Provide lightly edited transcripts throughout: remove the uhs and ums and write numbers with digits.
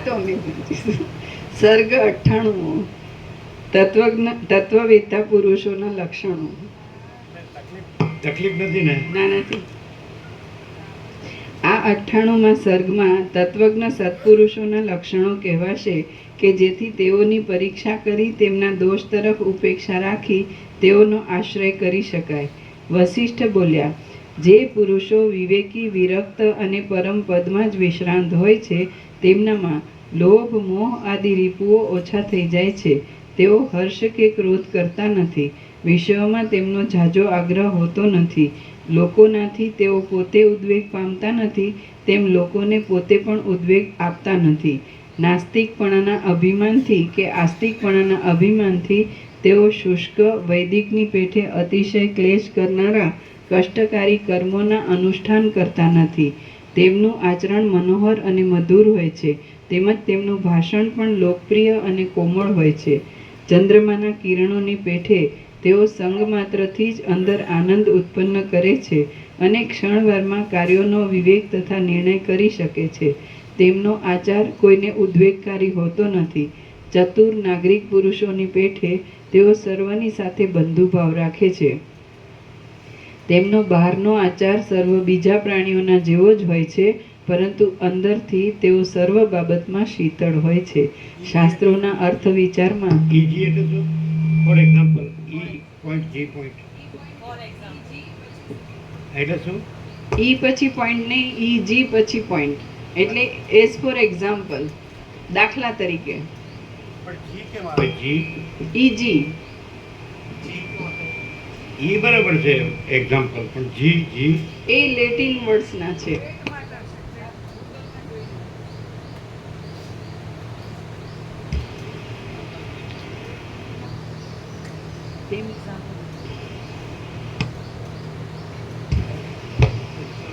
તો અમે વાંચીશું. સર્ગ 98 તત્વવેત્તા પુરુષોના લક્ષણો. તકલીફ નથી ને? ના, નથી. આ 98માં સર્ગમાં તત્વજ્ઞ સત્પુરુષોના લક્ષણો કહેવાશે કે જેથી તેઓની પરીક્ષા કરી તેમના દોષ તરફ ઉપેક્ષા રાખી તેઓનો આશ્રય કરી શકાય. વશિષ્ઠ બોલ્યા, જે પુરુષો વિવેકી, વિરક્ત અને પરમ પદમાં જ વિશ્રાંત હોય છે તેમનામાં લોભ, મોહ આદિ રીપુઓ ઓછા થઈ જાય છે. તેઓ હર્ષ કે ક્રોધ કરતા નથી. વિષયોમાં તેમનો ઝાઝો આગ્રહ હોતો નથી. લોકોનાથી તેઓ પોતે ઉદ્વેગ પામતા નથી, તેમ લોકોને પોતે પણ ઉદ્વેગ આપતા નથી. નાસ્તિકપણાના અભિમાનથી કે આસ્તિકપણાના અભિમાનથી તેઓ શુષ્ક, વૈદિકની પેઠે અતિશય ક્લેશ કરનારા કષ્ટકારી કર્મોના અનુષ્ઠાન કરતા નથી. તેમનું આચરણ મનોહર અને મધુર હોય છે, તેમજ તેમનું ભાષણ પણ લોકપ્રિય અને કોમળ હોય છે. ચંદ્રમાના કિરણોની પેઠે તેઓ સંગ માત્રથી જ અંદર આનંદ ઉત્પન્ન કરે છે અને ક્ષણવારમાં કાર્યોનો વિવેક તથા નિર્ણય કરી શકે છે. તેમનો આચાર કોઈને ઉદ્વેગકારી હોતો નથી. ચતુર નાગરિક પુરુષોની પેઠે તેઓ સર્વની સાથે બંધુભાવ રાખે છે. તેમનો બહારનો આચાર સર્વ બીજા પ્રાણીઓના જેવો જ હોય છે, પરંતુ અંદરથી તેઓ સર્વ બાબતમાં શીતળ હોય છે. શાસ્ત્રોના અર્થ વિચારમાં ઈજી એટલે શું? For example, E point, G point એટલે શું? ઈ પછી પોઈન્ટ નહીં, ઈ જી પછી પોઈન્ટ એટલે એઝ ફોર એક્ઝામ્પલ, દાખલા તરીકે. પણ જી કેમ આવે? જી ઈ જી ઈ બરાબર છે એક્ઝામ્પલ, પણ જી જી એ લેટિન વર્ડ્સના છે.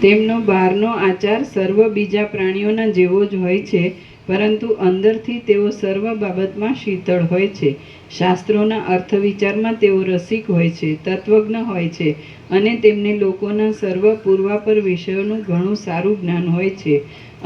તેમનો બહારનો આચાર સર્વ બીજા પ્રાણીઓના જેવો જ હોય છે, પરંતુ અંદરથી તેઓ સર્વ બાબતમાં શીતળ હોય છે. શાસ્ત્રોના અર્થ વિચારમાં તેઓ રસિક હોય છે, તત્વજ્ઞ હોય છે અને તેમને લોકોના સર્વ પૂર્વાપર વિષયોનું ઘણું સારું જ્ઞાન હોય છે.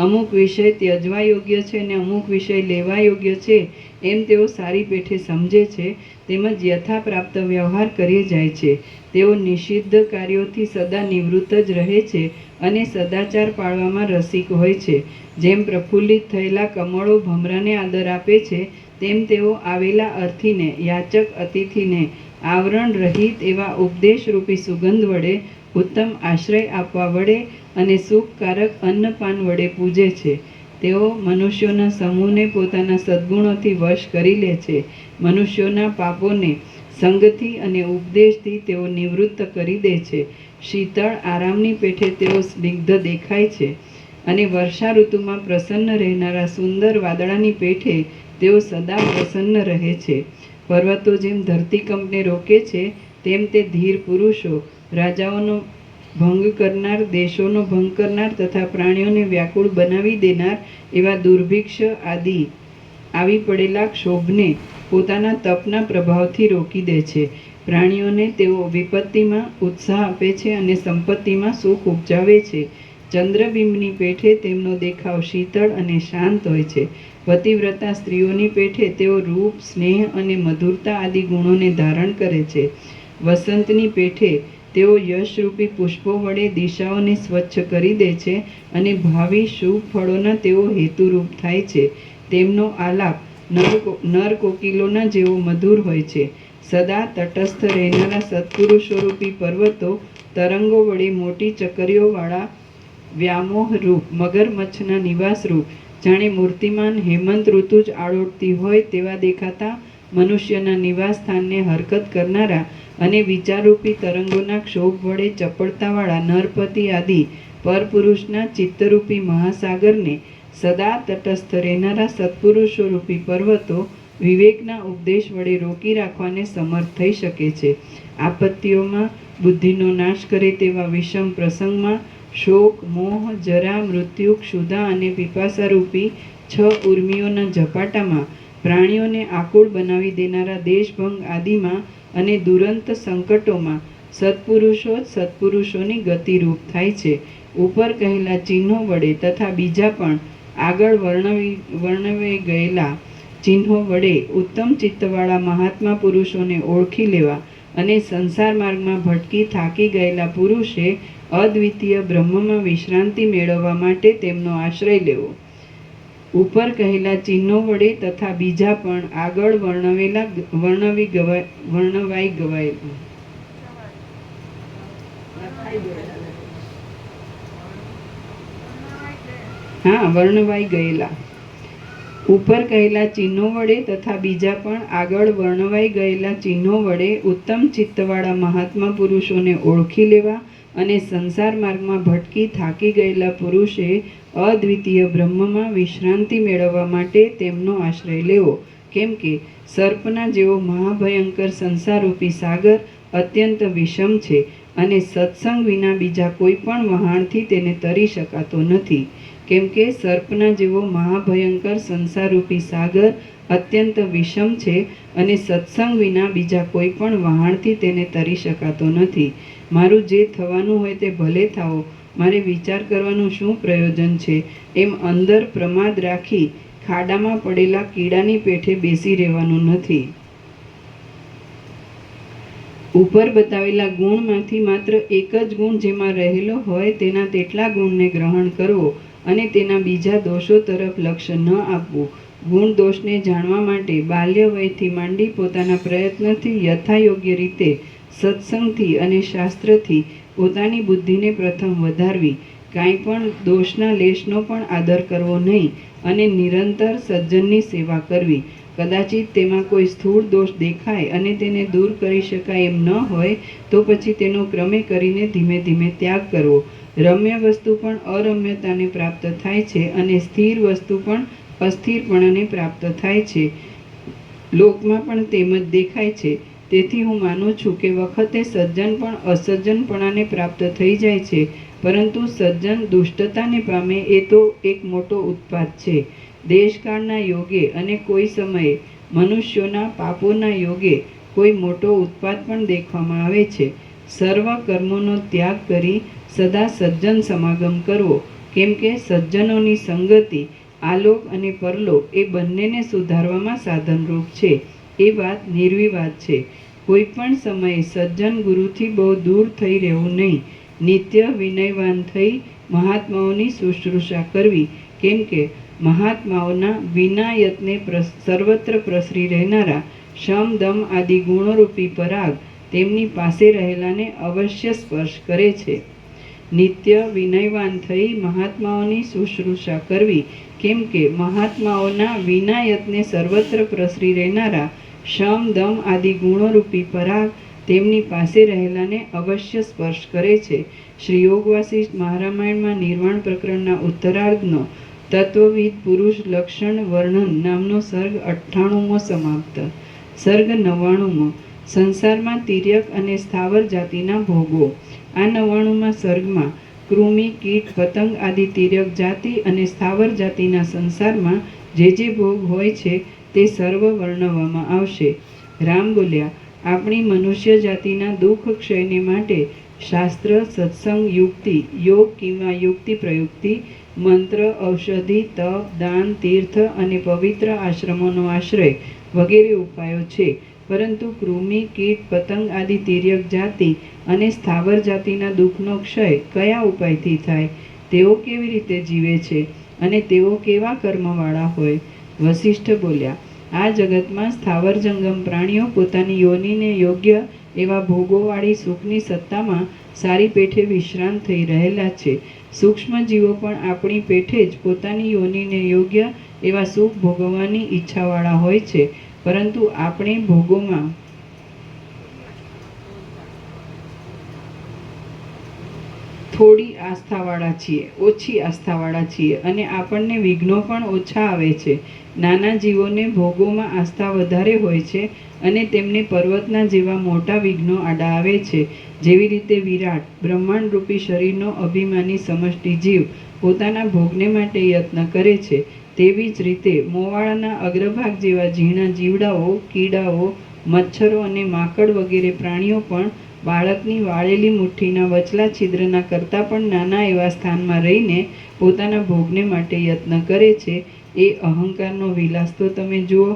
અમુક વિષય ત્યજવા યોગ્ય છે અને અમુક વિષય લેવા યોગ્ય છે એમ તેઓ સારી પેઠે સમજે છે, તેમજ યથાપ્રાપ્ત વ્યવહાર કરી જાય છે. તેઓ નિષિદ્ધ કાર્યોથી સદા નિવૃત્ત જ રહે છે અને સદાચાર પાળવામાં રસિક હોય છે. જેમ પ્રફુલ્લિત થયેલા કમળો ભમરાને આદર આપે છે, તેમ તેઓ આવેલા અર્થીને, યાચક અતિથિને આવરણ રહિત એવા ઉપદેશરૂપી સુગંધ વડે, ઉત્તમ આશ્રય આપવા વડે અને સુખકારક અન્નપાન વડે પૂજે છે. તેઓ મનુષ્યોના સમૂહને પોતાના સદ્ગુણોથી વશ કરી લે છે. મનુષ્યોના પાપોને સંગથી અને ઉપદેશથી તેઓ નિવૃત્ત કરી દે છે. શીતળ આરામની પેઠે તેઓ સ્નિગ્ધ દેખાય છે અને વર્ષા ઋતુમાં પ્રસન્ન રહેનારા સુંદર વાદળાની પેઠે તેઓ સદા પ્રસન્ન રહે છે. પર્વતો જેમ ધરતીકંપને રોકે છે, તેમ તે ધીર પુરુષો રાજાઓનો ભંગ કરનાર, દેશોનો ભંગ કરનાર તથા પ્રાણીઓને વ્યાકુળ બનાવી દેનાર એવા દુર્ભિક્ષ આદિ આવી પડેલા ક્ષોભને પોતાના તપના પ્રભાવથી રોકી દે છે. પ્રાણીઓને તેઓ વિપત્તિમાં ઉત્સાહ આપે છે અને સંપત્તિમાં સુખ ઉપજાવે છે. ચંદ્રબિંબની પેઠે તેમનો દેખાવ શીતળ અને શાંત હોય છે. પતિવ્રતા સ્ત્રીઓની પેઠે તેઓ રૂપ, સ્નેહ અને મધુરતા આદિ ગુણોને ધારણ કરે છે. વસંતની પેઠે તેઓ યશરૂપી પુષ્પો વડે દિશાઓને સ્વચ્છ કરી દે છે અને ભાવિ શુભ ફળોના તેઓ હેતુરૂપ થાય છે. તેમનો આલાપ નર કોકિલોના જેવો મધુર હોય છે. સદા તટસ્થ રહેનારા સત્પુરુષોરૂપી પર્વતો તરંગો વડે મોટી ચકરીઓવાળા વ્યામોહરૂપ મગરમચ્છના નિવાસરૂપ જાણે મૂર્તિમાન હેમંત ઋતુ જ આળોટતી હોય તેવા દેખાતા મનુષ્યના નિવાસ સ્થાનને હરકત કરનારા અને વિચારરૂપી તરંગોના ક્ષોભ વડે ચપળતાવાળા નરપતિ આદિ પરપુરુષના ચિત્તરૂપી મહાસાગરને સદા તટસ્થ રહેનારા સત્પુરુષોરૂપી પર્વતો વિવેકના ઉપદેશ વડે રોકી રાખવાને સમર્થ થઈ શકે છે. આપત્તિઓમાં બુદ્ધિનો નાશ કરે તેવા વિષમ પ્રસંગમાં શોક, મોહ, જરા, મૃત્યુ, ક્ષુધા અને પીપાસારૂપી 6 ઉર્મિઓના ઝપાટામાં પ્રાણીઓને આકુળ બનાવી દેનારા દેશભંગ આદિમાં અને દુરંત સંકટોમાં સત્પુરુષો જ સત્પુરુષોની ગતિરૂપ થાય છે. ઉપર કહેલા ચિહ્નો વડે તથા બીજા પણ આગળ વર્ણવી ગયેલા ચિહ્નો વડે ઉત્તમ ચિત્તવાળા મહાત્મા પુરુષોને ઓળખી લેવા અને સંસાર માર્ગમાં ભટકી થાકી ગયેલા પુરુષે અદ્વિતીય બ્રહ્મમાં વિશ્રાંતિ મેળવવા માટે તેમનો આશ્રય લેવો. ઉપર કહેલા ચિહ્નો વડે તથા બીજા પણ આગળ વર્ણવાઈ ગયેલા ઉપર કહેલા ચિહ્નો વડે તથા બીજા પણ આગળ વર્ણવાઈ ગયેલા ચિહ્નો વડે ઉત્તમ ચિત્તવાળા મહાત્મા પુરુષોને ઓળખી લેવા અને સંસાર માર્ગમાં ભટકી થાકી ગયેલા પુરુષે અદ્વિતીય બ્રહ્મમાં વિશ્રાંતિ મેળવવા માટે તેમનો આશ્રય લેવો. કેમ કે સર્પના જેવો મહાભયંકર સંસારરૂપી સાગર અત્યંત વિષમ છે અને સત્સંગ વિના બીજા કોઈ પણ વહાણથી તેને તરી શકાતો નથી. કેમ કે સર્પના જેવો મહાભયંકર સંસારરૂપી સાગર અત્યંત વિષમ છે અને સત્સંગ વિના બીજા કોઈ પણ વહાણથી તેને તરી શકાતો નથી. મારું જે થવાનું હોય તે ભલે થાઓ, મારે વિચાર કરવાનું શું પ્રયોજન છે, એમ અંદર પ્રમાદ રાખી ખાડામાં પડેલા કીડાની પેઠે બેસી રહેવાનું નથી. ઉપર બતાવેલા ગુણમાંથી માત્ર એક જ ગુણ જેમાં રહેલો હોય તેના તેટલા ગુણને ગ્રહણ કરવો અને તેના બીજા દોષો તરફ લક્ષ્ય ન આપવું. ગુણ દોષને જાણવા માટે બાલ્ય વયથી માંડી પોતાના પ્રયત્નથી યથાયોગ્ય રીતે સત્સંગથી અને શાસ્ત્રથી પોતાની બુદ્ધિને પ્રથમ વધારવી. કાંઈ પણ દોષના લેશનો પણ આદર કરવો નહીં અને નિરંતર સજ્જનની સેવા કરવી. કદાચિત તેમાં કોઈ સ્થૂળ દોષ દેખાય અને તેને દૂર કરી શકાય એમ ન હોય તો પછી તેનો ક્રમે કરીને ધીમે ધીમે ત્યાગ કરવો. રમ્ય વસ્તુ પણ અરમ્યતાને પ્રાપ્ત થાય છે અને સ્થિર વસ્તુ પણ અસ્થિરપણાને પ્રાપ્ત થાય છે. લોકમાં પણ તેમ જ દેખાય છે. તેથી હું માનું છું કે વખતે સજ્જન પણ અસજ્જનપણાને પ્રાપ્ત થઈ જાય છે, પરંતુ સજ્જન દુષ્ટતાને પામે એ તો એક મોટો ઉત્પાત છે. દેશકાળના યોગે અને કોઈ સમયે મનુષ્યોના પાપોના યોગે કોઈ મોટો ઉત્પાત પણ દેખવામાં આવે છે. સર્વ કર્મોનો ત્યાગ કરી સદા સજ્જન સમાગમ કરવો. કેમ કે સજ્જનોની સંગતિ આલોક અને પરલોક એ બંનેને સુધારવામાં સાધનરૂપ છે. એ વાત નિર્વિવાદ છે. કોઈ પણ સમયે સજ્જન ગુરુથી બહુ દૂર થઈ રહેવું નહીં. નિત્ય વિનયવાન થઈ મહાત્માઓની શુશ્રૂષા કરવી. કેમ કે મહાત્માઓના વિનાયતને સર્વત્ર પ્રસરી રહેનારા શમ દમ આદિ ગુણોરૂપી પરાગ તેમની પાસે રહેલાને અવશ્ય સ્પર્શ કરે છે. નિત્ય વિનયવાન થઈ મહાત્માઓની શુશ્રૂષા કરવી. કેમ કે મહાત્માઓના વિનાયતને સર્વત્ર પ્રસરી રહેનારા શમ દમ આદિ ગુણોરૂપી પરાગ તેમની પાસે રહેલાને અવશ્ય સ્પર્શ કરે છે. શ્રી યોગ વાસિષ્ઠ મહારામાયણમાં નિર્વાણ પ્રકરણના ઉત્તરાર્ધનો તત્વવિદ પુરુષ લક્ષણ વર્ણન નામનો સર્ગ 98મો સમાપ્ત. સર્ગ 99મો સંસારમાં તિર્યક અને સ્થાવર જાતિના ભોગો. આ 99મા સર્ગમાં કૃમિ, કીટ, પતંગ આદિ તિર્યક જાતિ અને સ્થાવર જાતિના સંસારમાં જે ભોગ હોય છે તે સર્વ વર્ણવવામાં આવશે. રામ બોલ્યા, આપણી મનુષ્ય જાતિના દુઃખ ક્ષયને માટે શાસ્ત્ર, સત્સંગ, યુક્તિ, યોગ કિંવા યુક્તિ પ્રયુક્તિ, મંત્ર, ઔષધિ, તપ, દાન, તીર્થ અને પવિત્ર આશ્રમોનો આશ્રય વગેરે ઉપાયો છે. પરંતુ કૃમિ, કીટ, પતંગ આદિ તિર્યક જાતિ અને સ્થાવર જાતિના દુઃખનો ક્ષય કયા ઉપાયથી થાય? તેઓ કેવી રીતે જીવે છે અને તેઓ કેવા કર્મવાળા હોય? વસિષ્ઠ બોલ્યા, આ જગતમાં સ્થાવર જંગમ પ્રાણીઓ પોતાની યોનિને યોગ્ય એવા ભોગોવાળી સુખની સત્તામાં સારી પેઠે વિશ્રાંત થઈ રહેલા છે. સૂક્ષ્મ જીવો પણ આપણી પેઠે જ પોતાની યોનિને યોગ્ય એવા સુખ ભોગવવાની ઈચ્છાવાળા હોય છે, પરંતુ આપણે ભોગોમાં થોડી આસ્થાવાળા છીએ, ઓછી આસ્થાવાળા છીએ અને આપણને વિઘ્નો પણ ઓછા આવે છે. નાના જીવોને ભોગોમાં આસ્થા વધારે હોય છે અને તેમને પર્વતના જેવા મોટા વિઘ્નો આડા આવે છે. જેવી રીતે વિરાટ બ્રહ્માંડરૂપી શરીરનો અભિમાની સમષ્ટિ જીવ પોતાના ભોગને માટે યત્ન કરે છે, તેવી જ રીતે મોવાળાના અગ્રભાગ જેવા ઝીણા જીવડાઓ, કીડાઓ, મચ્છરો અને માકડ વગેરે પ્રાણીઓ પણ બાળકની વાળેલી મુઠ્ઠીના વચલા છિદ્રના કરતાં પણ નાના એવા સ્થાનમાં રહીને પોતાના ભોગને માટે યત્ન કરે છે, એ અહંકારનો વિલાસ તો તમે જુઓ.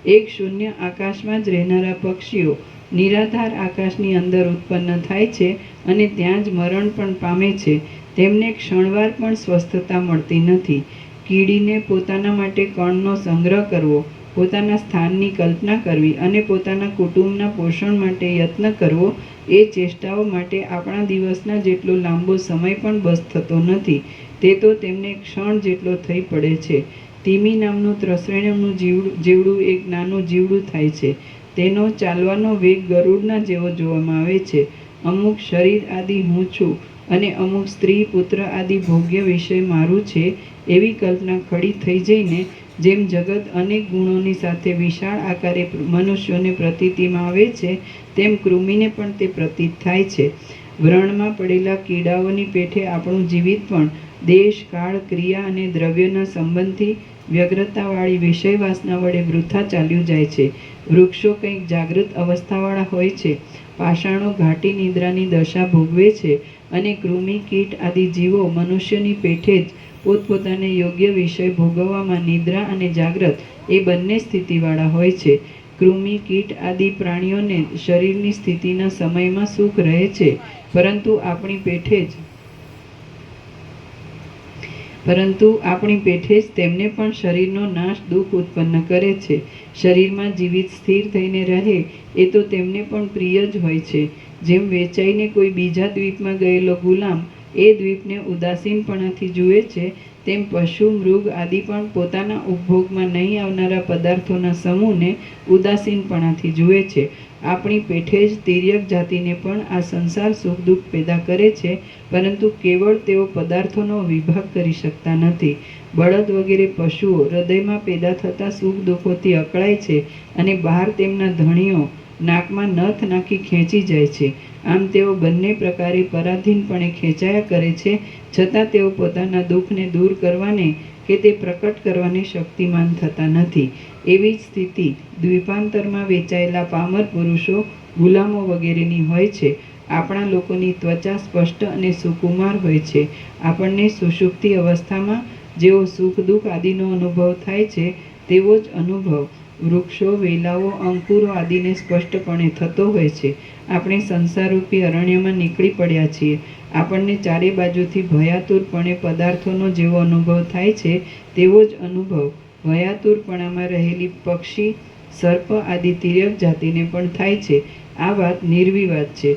એક શૂન્ય આકાશમાં જ રહેનારા પક્ષીઓ નિરાધાર આકાશની અંદર ઉત્પન્ન થાય છે અને ત્યાં જ મરણ પણ પામે છે. તેમને ક્ષણવાર પણ સ્વસ્થતા મળતી નથી. કીડીને પોતાના માટે કણનો સંગ્રહ કરવો, પોતાના સ્થાનની કલ્પના કરવી અને પોતાના કુટુંબના પોષણ માટે યત્ન કરવો, એ ચેષ્ટાઓ માટે આપણા દિવસના જેટલો લાંબો સમય પણ બસ થતો નથી. તે તો તેમને ક્ષણ જેટલો થઈ પડે છે. તીમી નામનું ત્રસેણનું જેવડું એક નાનું જીવડું થાય છે. તેનો ચાલવાનો વેગ ગરુડના જેવો જોવામાં આવે છે. અમુક શરીર આદિ હું છું અને અમુક સ્ત્રી પુત્ર આદિ ભોગ્ય વિષય મારું છે, એવી કલ્પના ખડી થઈ જઈને જેમ જગત અનેક ગુણોની સાથે વિશાળ આકારે મનુષ્યોને પ્રતીતિમાં આવે છે, તેમ કૃમિને પણ તે પ્રતીત થાય છે. વ્રણમાં પડેલા કીડાઓની પેઠે આપણું જીવિત પણ દેશ, કાળ, ક્રિયા અને દ્રવ્યના સંબંધથી વ્યગ્રતાવાળી વિષય વાસના વડે વૃથા ચાલ્યું જાય છે. વૃક્ષો કંઈક જાગૃત અવસ્થાવાળા હોય છે, પાષાણો ઘાટી નિદ્રાની દશા ભોગવે છે અને કૃમિ, કીટ આદિ જીવો મનુષ્યની પેઠે જ પોતપોતાને યોગ્ય વિષય ભોગવવામાં નિદ્રા અને જાગ્રત એ બંને સ્થિતિવાળા હોય છે. કૃમિ, કીટ આદિ પ્રાણીઓને શરીરની સ્થિતિના સમયમાં સુખ રહે છે, પરંતુ આપણી પેઠે જ તેમને પણ શરીરનો નાશ દુઃખ ઉત્પન્ન કરે છે. શરીરમાં જીવિત સ્થિર થઈને રહે એ તો તેમને પણ પ્રિય જ હોય છે. જેમ વેચાઈને કોઈ બીજા દ્વીપમાં ગયેલો ગુલામ એ દ્વીપને ઉદાસીનપણાથી જુએ છે, તેમ પશુ, મૃગ આદિ પણ પોતાના ઉપભોગમાં નહીં આવનારા પદાર્થોના સમૂહને ઉદાસીનપણાથી જુએ છે. આપણી પેઠે જ તિર્યક જાતિને પણ આ સંસાર સુખ દુઃખ પેદા કરે છે, પરંતુ કેવળ તેઓ પદાર્થોનો વિભાગ કરી શકતા નથી. બળદ વગેરે પશુઓ હૃદયમાં પેદા થતા સુખ દુઃખોથી અકળાય છે અને બહાર તેમના ધણીઓ નાકમાં નથ નાખી ખેંચી જાય છે. આમ તેઓ બંને પ્રકારે પરાધીનપણે ખેંચાયા કરે છે, છતાં તેઓ પોતાના દુઃખને દૂર કરવાને કે તે પ્રકટ કરવાને શક્તિમાન થતા નથી. એવી જ સ્થિતિ દ્વીપાંતરમાં વેચાયેલા પામર પુરુષો, ગુલામો વગેરેની હોય છે. આપણા લોકોની ત્વચા સ્પષ્ટ અને સુકુમાર હોય છે. આપણને સુષુપ્તિ અવસ્થામાં જેવો સુખ દુઃખ આદિનો અનુભવ થાય છે, તેવો જ અનુભવ વૃક્ષો, વેલાઓ, અંકુરો આદિને સ્પષ્ટપણે થતો હોય છે. આપણે સંસારરૂપી અરણ્યમાં નીકળી પડ્યા છીએ. આપણને ચારે બાજુથી ભયાતુરપણે પદાર્થોનો જેવો અનુભવ થાય છે, તેવો જ અનુભવ ભયાતુરપણામાં રહેલી પક્ષી, સર્પ આદિ તિર્યક જાતિને પણ થાય છે. આ વાત નિર્વિવાદ છે.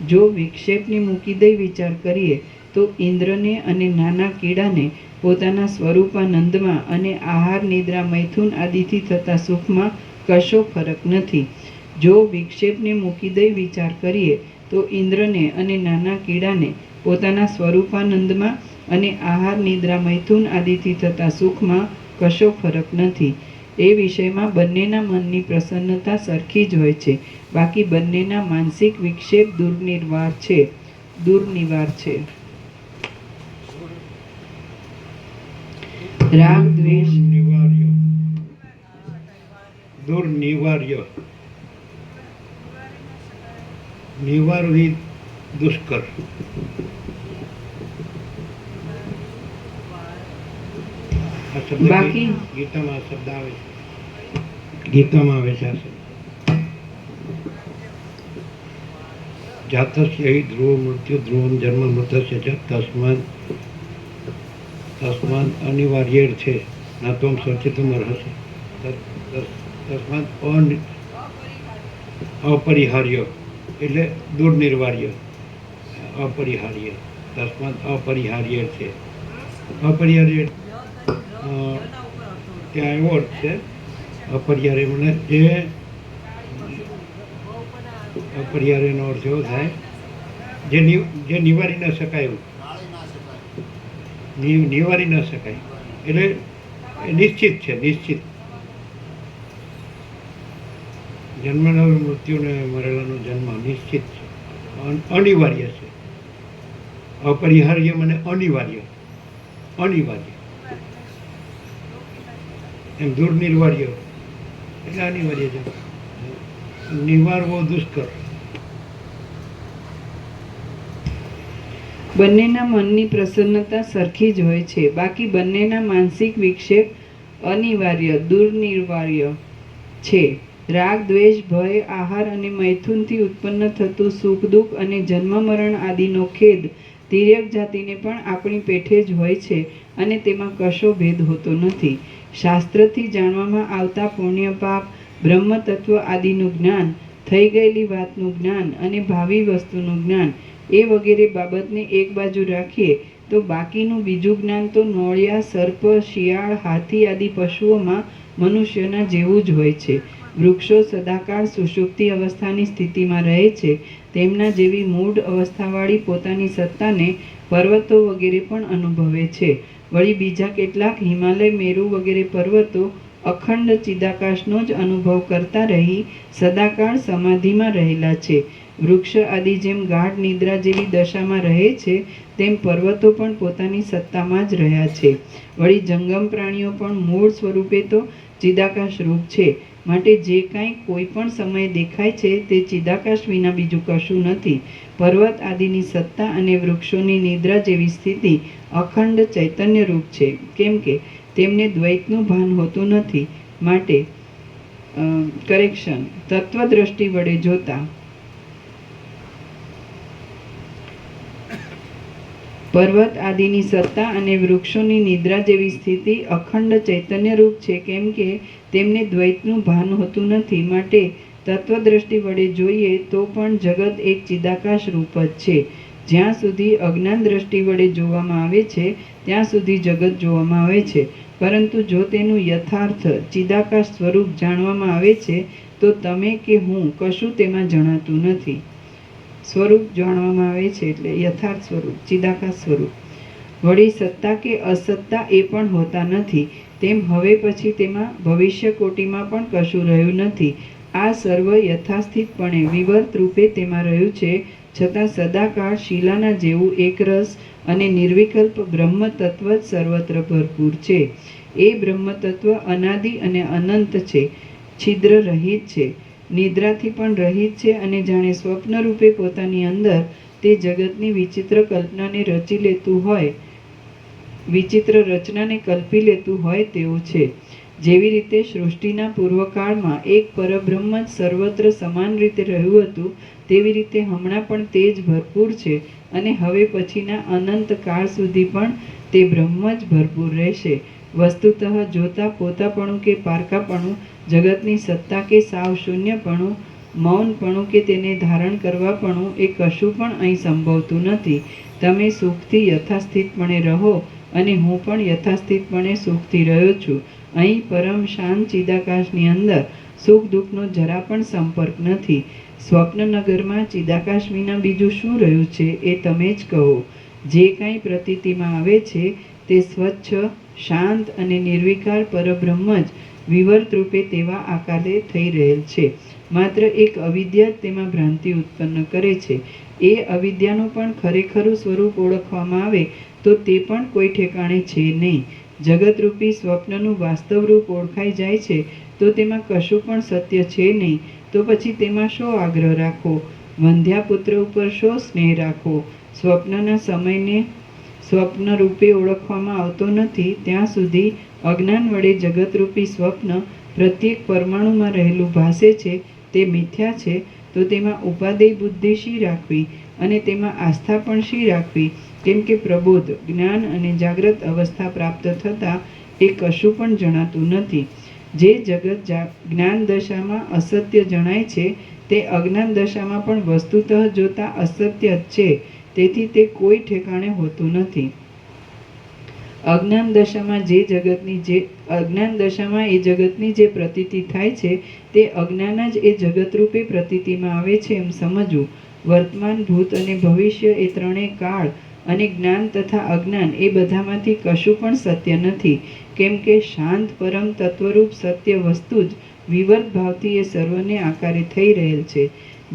જો વિક્ષેપને મૂકી દઈ વિચાર કરીએ તો ઇન્દ્રને અને નાના કીડાને પોતાના સ્વરૂપાનંદમાં અને આહાર, નિદ્રા, મૈથુન આદિથી થતા સુખમાં કશો ફરક નથી. જો વિક્ષેપને મૂકી દઈ વિચાર કરીએ તો ઇન્દ્રને અને નાના કીડાને પોતાના સ્વરૂપાનંદમાં અને આહાર, નિદ્રા, મૈથુન આદિથી થતા સુખમાં કશો ફરક નથી. એ વિષયમાં બંનેના મનની પ્રસન્નતા સરખી જ હોય છે. બાકી બંનેના માનસિક વિક્ષેપ દુર્નિવાર છે. રાગ, દ્વેષ, દુર્નિવાર્ય. નિવારવી દુષ્કર. આ શબ્દ બાકી ગીતામાં શબ્દ આવે છે. ગીતામાં આવે છે આ શબ્દ. જાતસ્ય હિ ધ્રુવ મૃત્યુ ધ્રુવમ જન્મ મૃતસ્ય ચ તસ્માદ અનિવાર્ય છે ના તમ સચિતમ રહસે તસ્માદ અપરિહાર્ય એટલે દુર્નિર્વાર્ય. અપરિહાર્ય, તસ્માદ અપરિહાર્ય છે. અપરિહાર્ય ત્યાં એવો અર્થ છે. અપરિહાર્ય મને અપરિહાર્યનો અર્થ એવો થાય જે નિવારી ન શકાય એવું. નિવારી ન શકાય એટલે નિશ્ચિત છે. નિશ્ચિત જન્મનો મૃત્યુને મરેલાનો જન્મ નિશ્ચિત છે, અનિવાર્ય છે. અપરિહાર્ય મને અનિવાર્ય એમ. દુર્નિર્વાર્ય એટલે અનિવાર્ય છે. નિવારવો દુષ્કર. બંનેના મનની પ્રસન્નતા સરખી જ હોય છે. બાકી બંનેના માનસિક વિક્ષેપ અનિવાર્ય દુર્નિવાર્ય છે. રાગ, દ્વેષ, ભય, આહાર અને મૈથુનથી ઉત્પન્ન થતું સુખ દુઃખ અને જન્મ મરણ આદિનો ખેદ તિર્યક જાતિને પણ આપણી પેઠે જ હોય છે અને તેમાં કશો ભેદ હોતો નથી. શાસ્ત્રથી જાણવામાં આવતા પુણ્ય પાપ, બ્રહ્મ તત્વ આદિનું જ્ઞાન, થઈ ગયેલી વાતનું જ્ઞાન અને ભાવિ વસ્તુનું જ્ઞાન એ વગેરે બાબતને એક બાજુ રાખીએ તો બાકીનું બીજું જ્ઞાન તો નોળિયા, સર્પ, શિયાળ, હાથી આદિ પશુઓમાં મનુષ્યના જેવું જ હોય છે. વૃક્ષો સદાકાળ સુષુપ્તિ અવસ્થાની સ્થિતિમાં રહે છે તેમના જેવી મૂઢ અવસ્થાવાળી પોતાની સત્તાને પર્વતો વગેરે પણ અનુભવે છે. વળી બીજા કેટલાક હિમાલય, મેરુ વગેરે પર્વતો અખંડ ચિદાકાશનો જ અનુભવ કરતા રહી સદાકાળ સમાધિમાં રહેલા છે. વૃક્ષ આદિ જેમ ગાઢ નિદ્રા જેવી દશામાં રહે છે તેમ પર્વતો પણ પોતાની સત્તામાં જ રહ્યા છે. વળી જંગમ પ્રાણીઓ પણ મૂળ સ્વરૂપે તો ચિદાકાશ રૂપ છે. માટે જે કાંઈ કોઈ પણ સમયે દેખાય છે તે ચિદાકાશ વિના બીજું કશું નથી. પર્વત આદિની સત્તા અને વૃક્ષોની નિદ્રા જેવી સ્થિતિ અખંડ ચૈતન્ય રૂપ છે, કેમ કે તેમને દ્વૈતનું ભાન હોતું નથી. માટે તત્વદ્રષ્ટિ વડે જોતા પર્વત આદિની સત્તા અને વૃક્ષોની નિદ્રા જેવી સ્થિતિ અખંડ ચૈતન્ય રૂપ છે, કેમ કે તેમને દ્વૈતનું ભાન હોતું નથી. માટે તત્વદ્રષ્ટિ વડે જોઈએ તો પણ જગત એક ચિદાકાશ રૂપ જ છે. જ્યાં સુધી અજ્ઞાન દ્રષ્ટિ વડે જોવામાં આવે છે ત્યાં સુધી જગત જોવામાં આવે છે. પરંતુ જો તેનું યથાર્થ ચિદાકાશ સ્વરૂપ જાણવામાં આવે છે તો તમે કે હું કશું તેમાં જણાતું નથી. સ્વરૂપ જાણવામાં આવે છે એટલે યથાર્થ સ્વરૂપ, ચિદાકાશ સ્વરૂપ. વળી સત્તા કે અસત્તા એ પણ હોતા નથી. તેમ હવે પછી તેમાં ભવિષ્ય કોટીમાં પણ કશું રહ્યું નથી. આ સર્વ યથાસ્થિતપણે વિવર્ત રૂપે તેમાં રહ્યું છે, છતાં સદાકાળ શિલાના જેવું એકરસ અને નિર્વિકલ્પ બ્રહ્મ તત્વ જ સર્વત્ર ભરપૂર છે. એ બ્રહ્મ તત્વ અનાદિ અને અનંત છે, છિદ્ર રહિત છે, નિદ્રાથી પણ રહિત છે અને જાણે સ્વપ્ન રૂપે પોતાની અંદર તે જગતની વિચિત્ર કલ્પનાને રચી લેતું હોય, વિચિત્ર રચનાને કલ્પી લેતું હોય તેવું છે. જેવી રીતે સૃષ્ટિના પૂર્વકાળમાં એક પરબ્રહ્મ જ સર્વત્ર સમાન રીતે રહ્યું હતું, તેવી રીતે હમણાં પણ તે જ ભરપૂર છે અને હવે પછીના અનંત કાળ સુધી પણ તે બ્રહ્મ જ ભરપૂર રહેશે. વસ્તુતઃ જોતા પોતાપણું કે પારકાપણું, જગતની સત્તા કે સાવ શૂન્યપણું, મૌનપણું કે તેને ધારણ કરવાપણું એ કશું પણ અહીં સંભવતું નથી. તમે સુખથી યથાસ્થિતપણે રહો અને હું પણ યથાસ્થિતપણે સુખથી રહ્યો છું. અહીં પરમ શાંત ચિદાકાશની અંદર સુખ દુઃખનો જરા પણ સંપર્ક નથી. સ્વપ્નનગરમાં ચિદાકાશ વિના બીજું શું રહ્યું છે એ તમે જ કહો. જે કાંઈ પ્રતીતિમાં આવે છે તે સ્વચ્છ, શાંત અને નિર્વિકાર પરબ્રહ્મ જ વિવર્ત રૂપે તેવા આકારે થઈ રહેલ છે. માત્ર એક અવિદ્યા જ તેમાં ભ્રાંતિ ઉત્પન્ન કરે છે. એ અવિદ્યાનું પણ ખરેખરું સ્વરૂપ ઓળખવામાં આવે તો તે પણ કોઈ ઠેકાણે છે નહીં. જગતરૂપી સ્વપ્નનું વાસ્તવ રૂપ ઓળખાઈ જાય છે તો તેમાં કશું પણ સત્ય છે નહીં. તો પછી તેમાં શો આગ્રહ રાખવો? વંધ્યા પુત્ર ઉપર શો સ્નેહ રાખવો? સ્વપ્નના સમયને સ્વપ્ન રૂપે ઓળખવામાં આવતો નથી ત્યાં સુધી અજ્ઞાન વડે જગતરૂપી સ્વપ્ન પ્રત્યેક પરમાણુમાં રહેલું ભાસે છે તે મિથ્યા છે. તો તેમાં ઉપાદેય બુદ્ધિ શી રાખવી અને તેમાં આસ્થા પણ શી રાખવી? કેમ કે પ્રબોધ, જ્ઞાન અને જાગ્રત અવસ્થા પ્રાપ્ત થતાં એ કશું પણ જણાતું નથી. જે જગત જ્ઞાન દશામાં અસત્ય જણાય છે તે અજ્ઞાન દશામાં પણ વસ્તુતઃ જોતા અસત્ય જ છે. તેથી તે કોઈ ઠેકાણે હોતું નથી. અજ્ઞાન દશામાં એ જગતની જે પ્રતીતિ થાય છે તે અજ્ઞાન જ એ જગતરૂપે પ્રતીતિમાં આવે છે એમ સમજવું. વર્તમાન, ભૂત અને ભવિષ્ય એ ત્રણેય કાળ અને જ્ઞાન તથા અજ્ઞાન એ બધામાંથી કશું પણ સત્ય નથી. કેમ કે શાંત પરમ તત્વરૂપ સત્ય વસ્તુ જ વિવર્ત ભાવથી એ સર્વને આકારે થઈ રહેલ છે.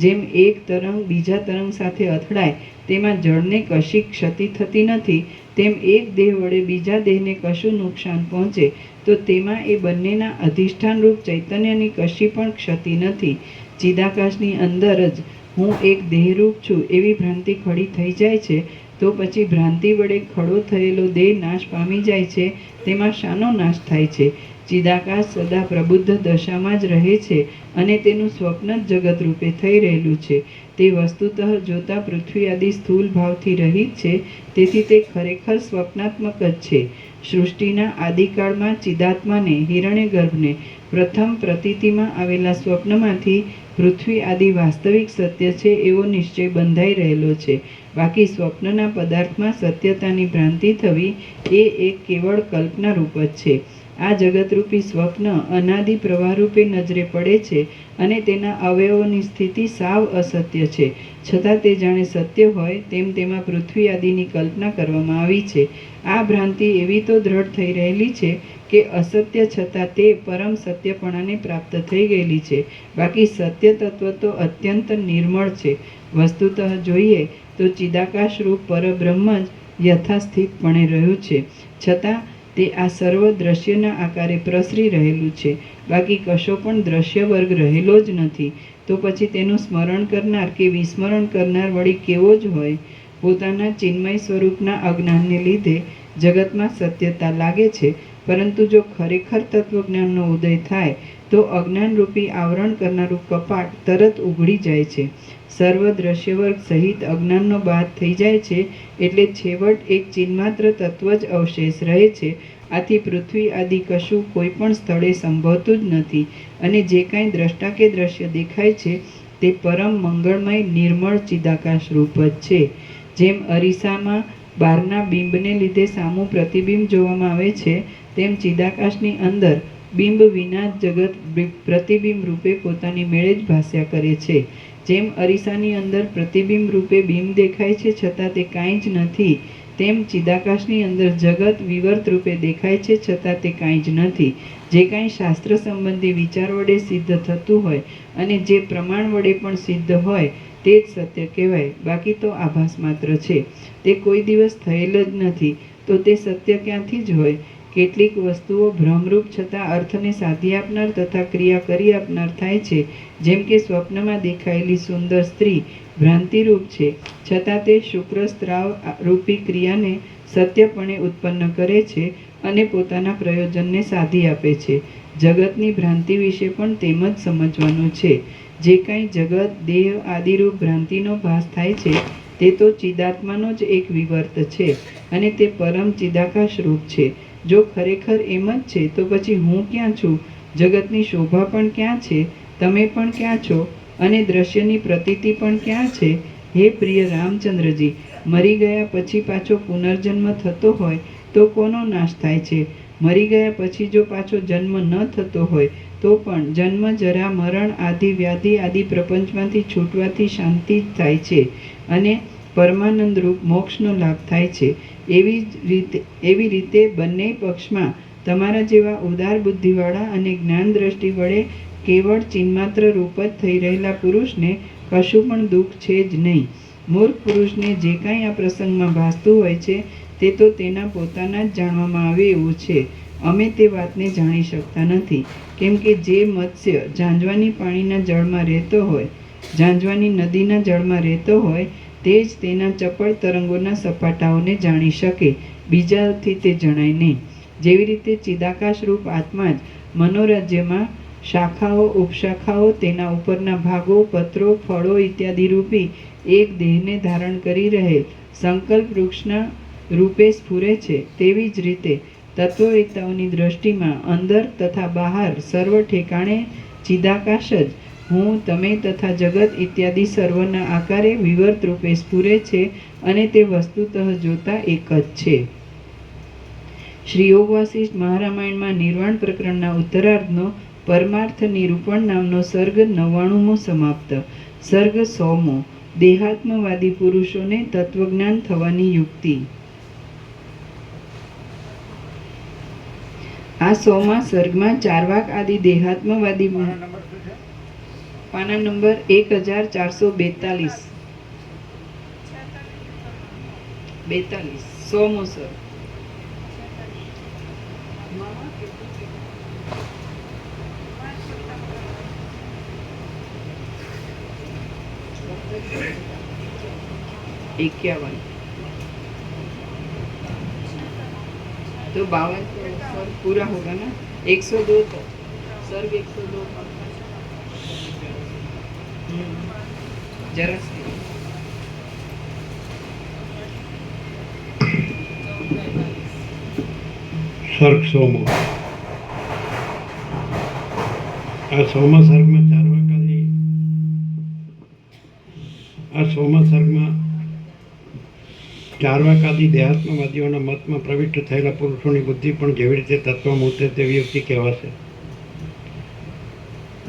જેમ એક તરંગ બીજા તરંગ સાથે અથડાય તેમાં જળને કશી ક્ષતિ થતી નથી, તેમ એક દેહ વડે બીજા દેહને કશું નુકસાન પહોંચે તો તેમાં એ બંનેના અધિષ્ઠાનરૂપ ચૈતન્યની કશી પણ ક્ષતિ નથી. ચિદાકાશની અંદર જ હું એક દેહરૂપ છું એવી ભ્રાંતિ ખડી થઈ જાય છે તો પછી ભ્રાંતિ વડે ખડો થયેલો દેહ નાશ પામી જાય છે, તેમાં શાનો નાશ થાય છે? ચિદાકાશ સદા પ્રબુદ્ધ દશામાં જ રહે છે અને તેનું સ્વપ્ન જ જગત રૂપે થઈ રહેલું છે. તે વસ્તુતઃ જોતા પૃથ્વી આદિ સ્થૂલ ભાવથી રહિત છે, તેથી તે ખરેખર સ્વપ્નાત્મક જ છે. સૃષ્ટિના આદિકાળમાં ચિદાત્માને હિરણ્યગર્ભને પ્રથમ પ્રતીતિમાં આવેલા સ્વપ્નમાંથી પૃથ્વી આદિ વાસ્તવિક સત્ય છે એવો નિશ્ચય બંધાઈ રહેલો છે. બાકી સ્વપ્નના પદાર્થમાં સત્યતાની ભ્રાંતિ થવી એ એક કેવળ કલ્પના રૂપ જ છે. આ જગતરૂપી સ્વપ્ન અનાદિ પ્રવાહરૂપે નજરે પડે છે અને તેના અવયવોની સ્થિતિ સાવ અસત્ય છે, છતાં તે જાણે સત્ય હોય તેમ તેમાં પૃથ્વી આદિની કલ્પના કરવામાં આવી છે. આ ભ્રાંતિ એવી તો દ્રઢ થઈ રહેલી છે કે અસત્ય છતાં તે પરમ સત્યપણાને પ્રાપ્ત થઈ ગયેલી છે. બાકી સત્ય તત્વ તો અત્યંત નિર્મળ છે. વસ્તુતઃ જોઈએ તો ચિદાકાશ રૂપ પરબ્રહ્મ જ યથાસ્થિતપણે રહ્યું છે, છતાં તે આ સર્વ દ્રશ્યના આકારે પ્રસરી રહેલું છે. બાકી કશો પણ દ્રશ્ય વર્ગ રહેલો જ નથી. તો પછી તેનું સ્મરણ કરનાર કે વિસ્મરણ કરનાર વળી કેવો જ હોય? પોતાના ચિન્મય સ્વરૂપના અજ્ઞાનને લીધે જગતમાં સત્યતા લાગે છે, પરંતુ જો ખરેખર તત્વજ્ઞાનનો ઉદય થાય તો અજ્ઞાનરૂપી આવરણ કરનારું કપાટ તરત ઉઘડી જાય છે. સર્વ દ્રશ્યવર્ગ સહિત અજ્ઞાનનો બાદ થઈ જાય છે, એટલે છેવટ એક ચિન્માત્ર તત્વ જ અવશેષ રહે છે. આથી પૃથ્વી આદિ કશું કોઈ પણ સ્થળે સંભવતું જ નથી અને જે કાંઈ દ્રષ્ટા કે દ્રશ્ય દેખાય છે તે પરમ મંગળમય નિર્મળ ચિદાકાશ રૂપ જ છે. જેમ અરીસામાં બહારના બિંબને લીધે સામું પ્રતિબિંબ જોવામાં આવે છે, તેમ ચિદાકાશની અંદર બિંબ વિના જ જગત પ્રતિબિંબ રૂપે પોતાની મેળે જ ભાસ્યા કરે છે. જેમ અરીસાની અંદર પ્રતિબિંબ રૂપે બિંબ દેખાય છે છતાં તે કાંઈ જ નથી, તેમ ચિદાકાશની અંદર જગત વિવર્ત રૂપે દેખાય છે છતાં તે કાંઈ જ નથી. જે કાંઈ શાસ્ત્ર સંબંધી વિચાર વડે સિદ્ધ થતું હોય અને જે પ્રમાણ વડે પણ સિદ્ધ હોય તે જ સત્ય કહેવાય. બાકી તો આભાસ માત્ર છે, તે કોઈ દિવસ થયેલ જ નથી. તો તે સત્ય ક્યાંથી જ હોય? કેટલીક વસ્તુઓ ભ્રમરૂપ છતાં અર્થને સાધી આપનાર તથા ક્રિયા કરી આપનાર થાય છે. જેમ કે સ્વપ્નમાં દેખાયેલી સુંદર સ્ત્રી ભ્રાંતિરૂપ છે, છતાં તે શુક્રસ્ત્રાવ રૂપી ક્રિયાને સત્યપણે ઉત્પન્ન કરે છે અને પોતાના પ્રયોજનને સાધી આપે છે. જગતની ભ્રાંતિ વિશે પણ તેમ જ સમજવાનું છે. જે કાંઈ જગત દેહ આદિરૂપ ભ્રાંતિનો ભાસ થાય છે તે તો ચિદાત્માનો જ એક વિવર્ત છે અને તે પરમ ચિદાકાશ રૂપ છે. જો ખરેખર એમ જ છે તો પછી હું ક્યાં છું? જગતની શોભા પણ ક્યાં છે? તમે પણ ક્યાં છો? અને દ્રશ્યની પ્રતીતિ પણ ક્યાં છે? હે પ્રિય રામચંદ્રજી, મરી ગયા પછી પાછો પુનર્જન્મ થતો હોય તો કોનો નાશ થાય છે? મરી ગયા પછી જો પાછો જન્મ ન થતો હોય તો પણ જન્મ જરા મરણ આદિ વ્યાધિ આદિ પ્રપંચમાંથી છૂટવાથી શાંતિ થાય છે અને પરમાનંદ રૂપ મોક્ષનો લાભ થાય છે. એવી રીતે બંને પક્ષમાં તમારા જેવા ઉદાર બુદ્ધિવાળા અને જ્ઞાન દ્રષ્ટિ વડે કેવળ ચિન્માત્ર રૂપ જ થઈ રહેલા પુરુષને કશું પણ દુઃખ છે જ નહીં. મૂર્ખ પુરુષને જે કાંઈ આ પ્રસંગમાં ભાસતું હોય છે તે તો તેના પોતાના જ જાણવામાં આવે એવું છે. અમે તે વાતને જાણી શકતા નથી, કેમ કે જે મત્સ્ય ઝાંઝવાની પાણીના જળમાં રહેતો હોય, ઝાંઝવાની નદીના જળમાં રહેતો હોય તે જ તેના ચપળ તરંગોના સપાટાઓને જાણી શકે, બીજાથી તે જણાય નહીં. જેવી રીતે ચિદાકાશ રૂપ આત્મા જ મનોરાજ્યમાં શાખાઓ ઉપશાખાઓ તેના ઉપરના ભાગો પત્રો ફળો ઇત્યાદિ રૂપી એક દેહને ધારણ કરી રહેલ સંકલ્પ વૃક્ષના રૂપે સ્ફુરે છે, તેવી જ રીતે તત્વવેત્તાઓની દ્રષ્ટિમાં અંદર તથા બહાર સર્વ ઠેકાણે ચિદાકાશ જ હું, તમે તથા જગત ઇત્યાદિ સર્વના આકારે વિવર્ત રૂપે સ્ફુરે છે અને તે વસ્તુતઃ જોતા એક જ છે. શ્રી યોગ વાસિષ્ઠ મહારામાયણમાં નિર્વાણ પ્રકરણના ઉત્તરાર્ધનો પરમાર્થ નિરૂપણ નામનો સર્ગ 99મો સમાપ્ત. સર્ગ 100મો. દેહાત્મવાદી પુરુષોને તત્વજ્ઞાન થવાની યુક્તિ. આ 100મા સર્ગમાં ચાર્વાક આદિ દેહાત્મવાદી પાના નંબર 1442 100મો સર્ગ. तो 52 तो सर्ग पूरा होगा ना, 102 तक, सर्ग 102 तक। जरा सी સર્ગ સોમો. આ સોમા સર્ગમાં ચારવાકાદી દેહાત્મવાદીઓના મતમાં પ્રવિષ્ટ થયેલા પુરુષોની બુદ્ધિ પણ જેવી રીતે તત્વમાં ઉતરે તેવી યુક્તિ કહેવાશે.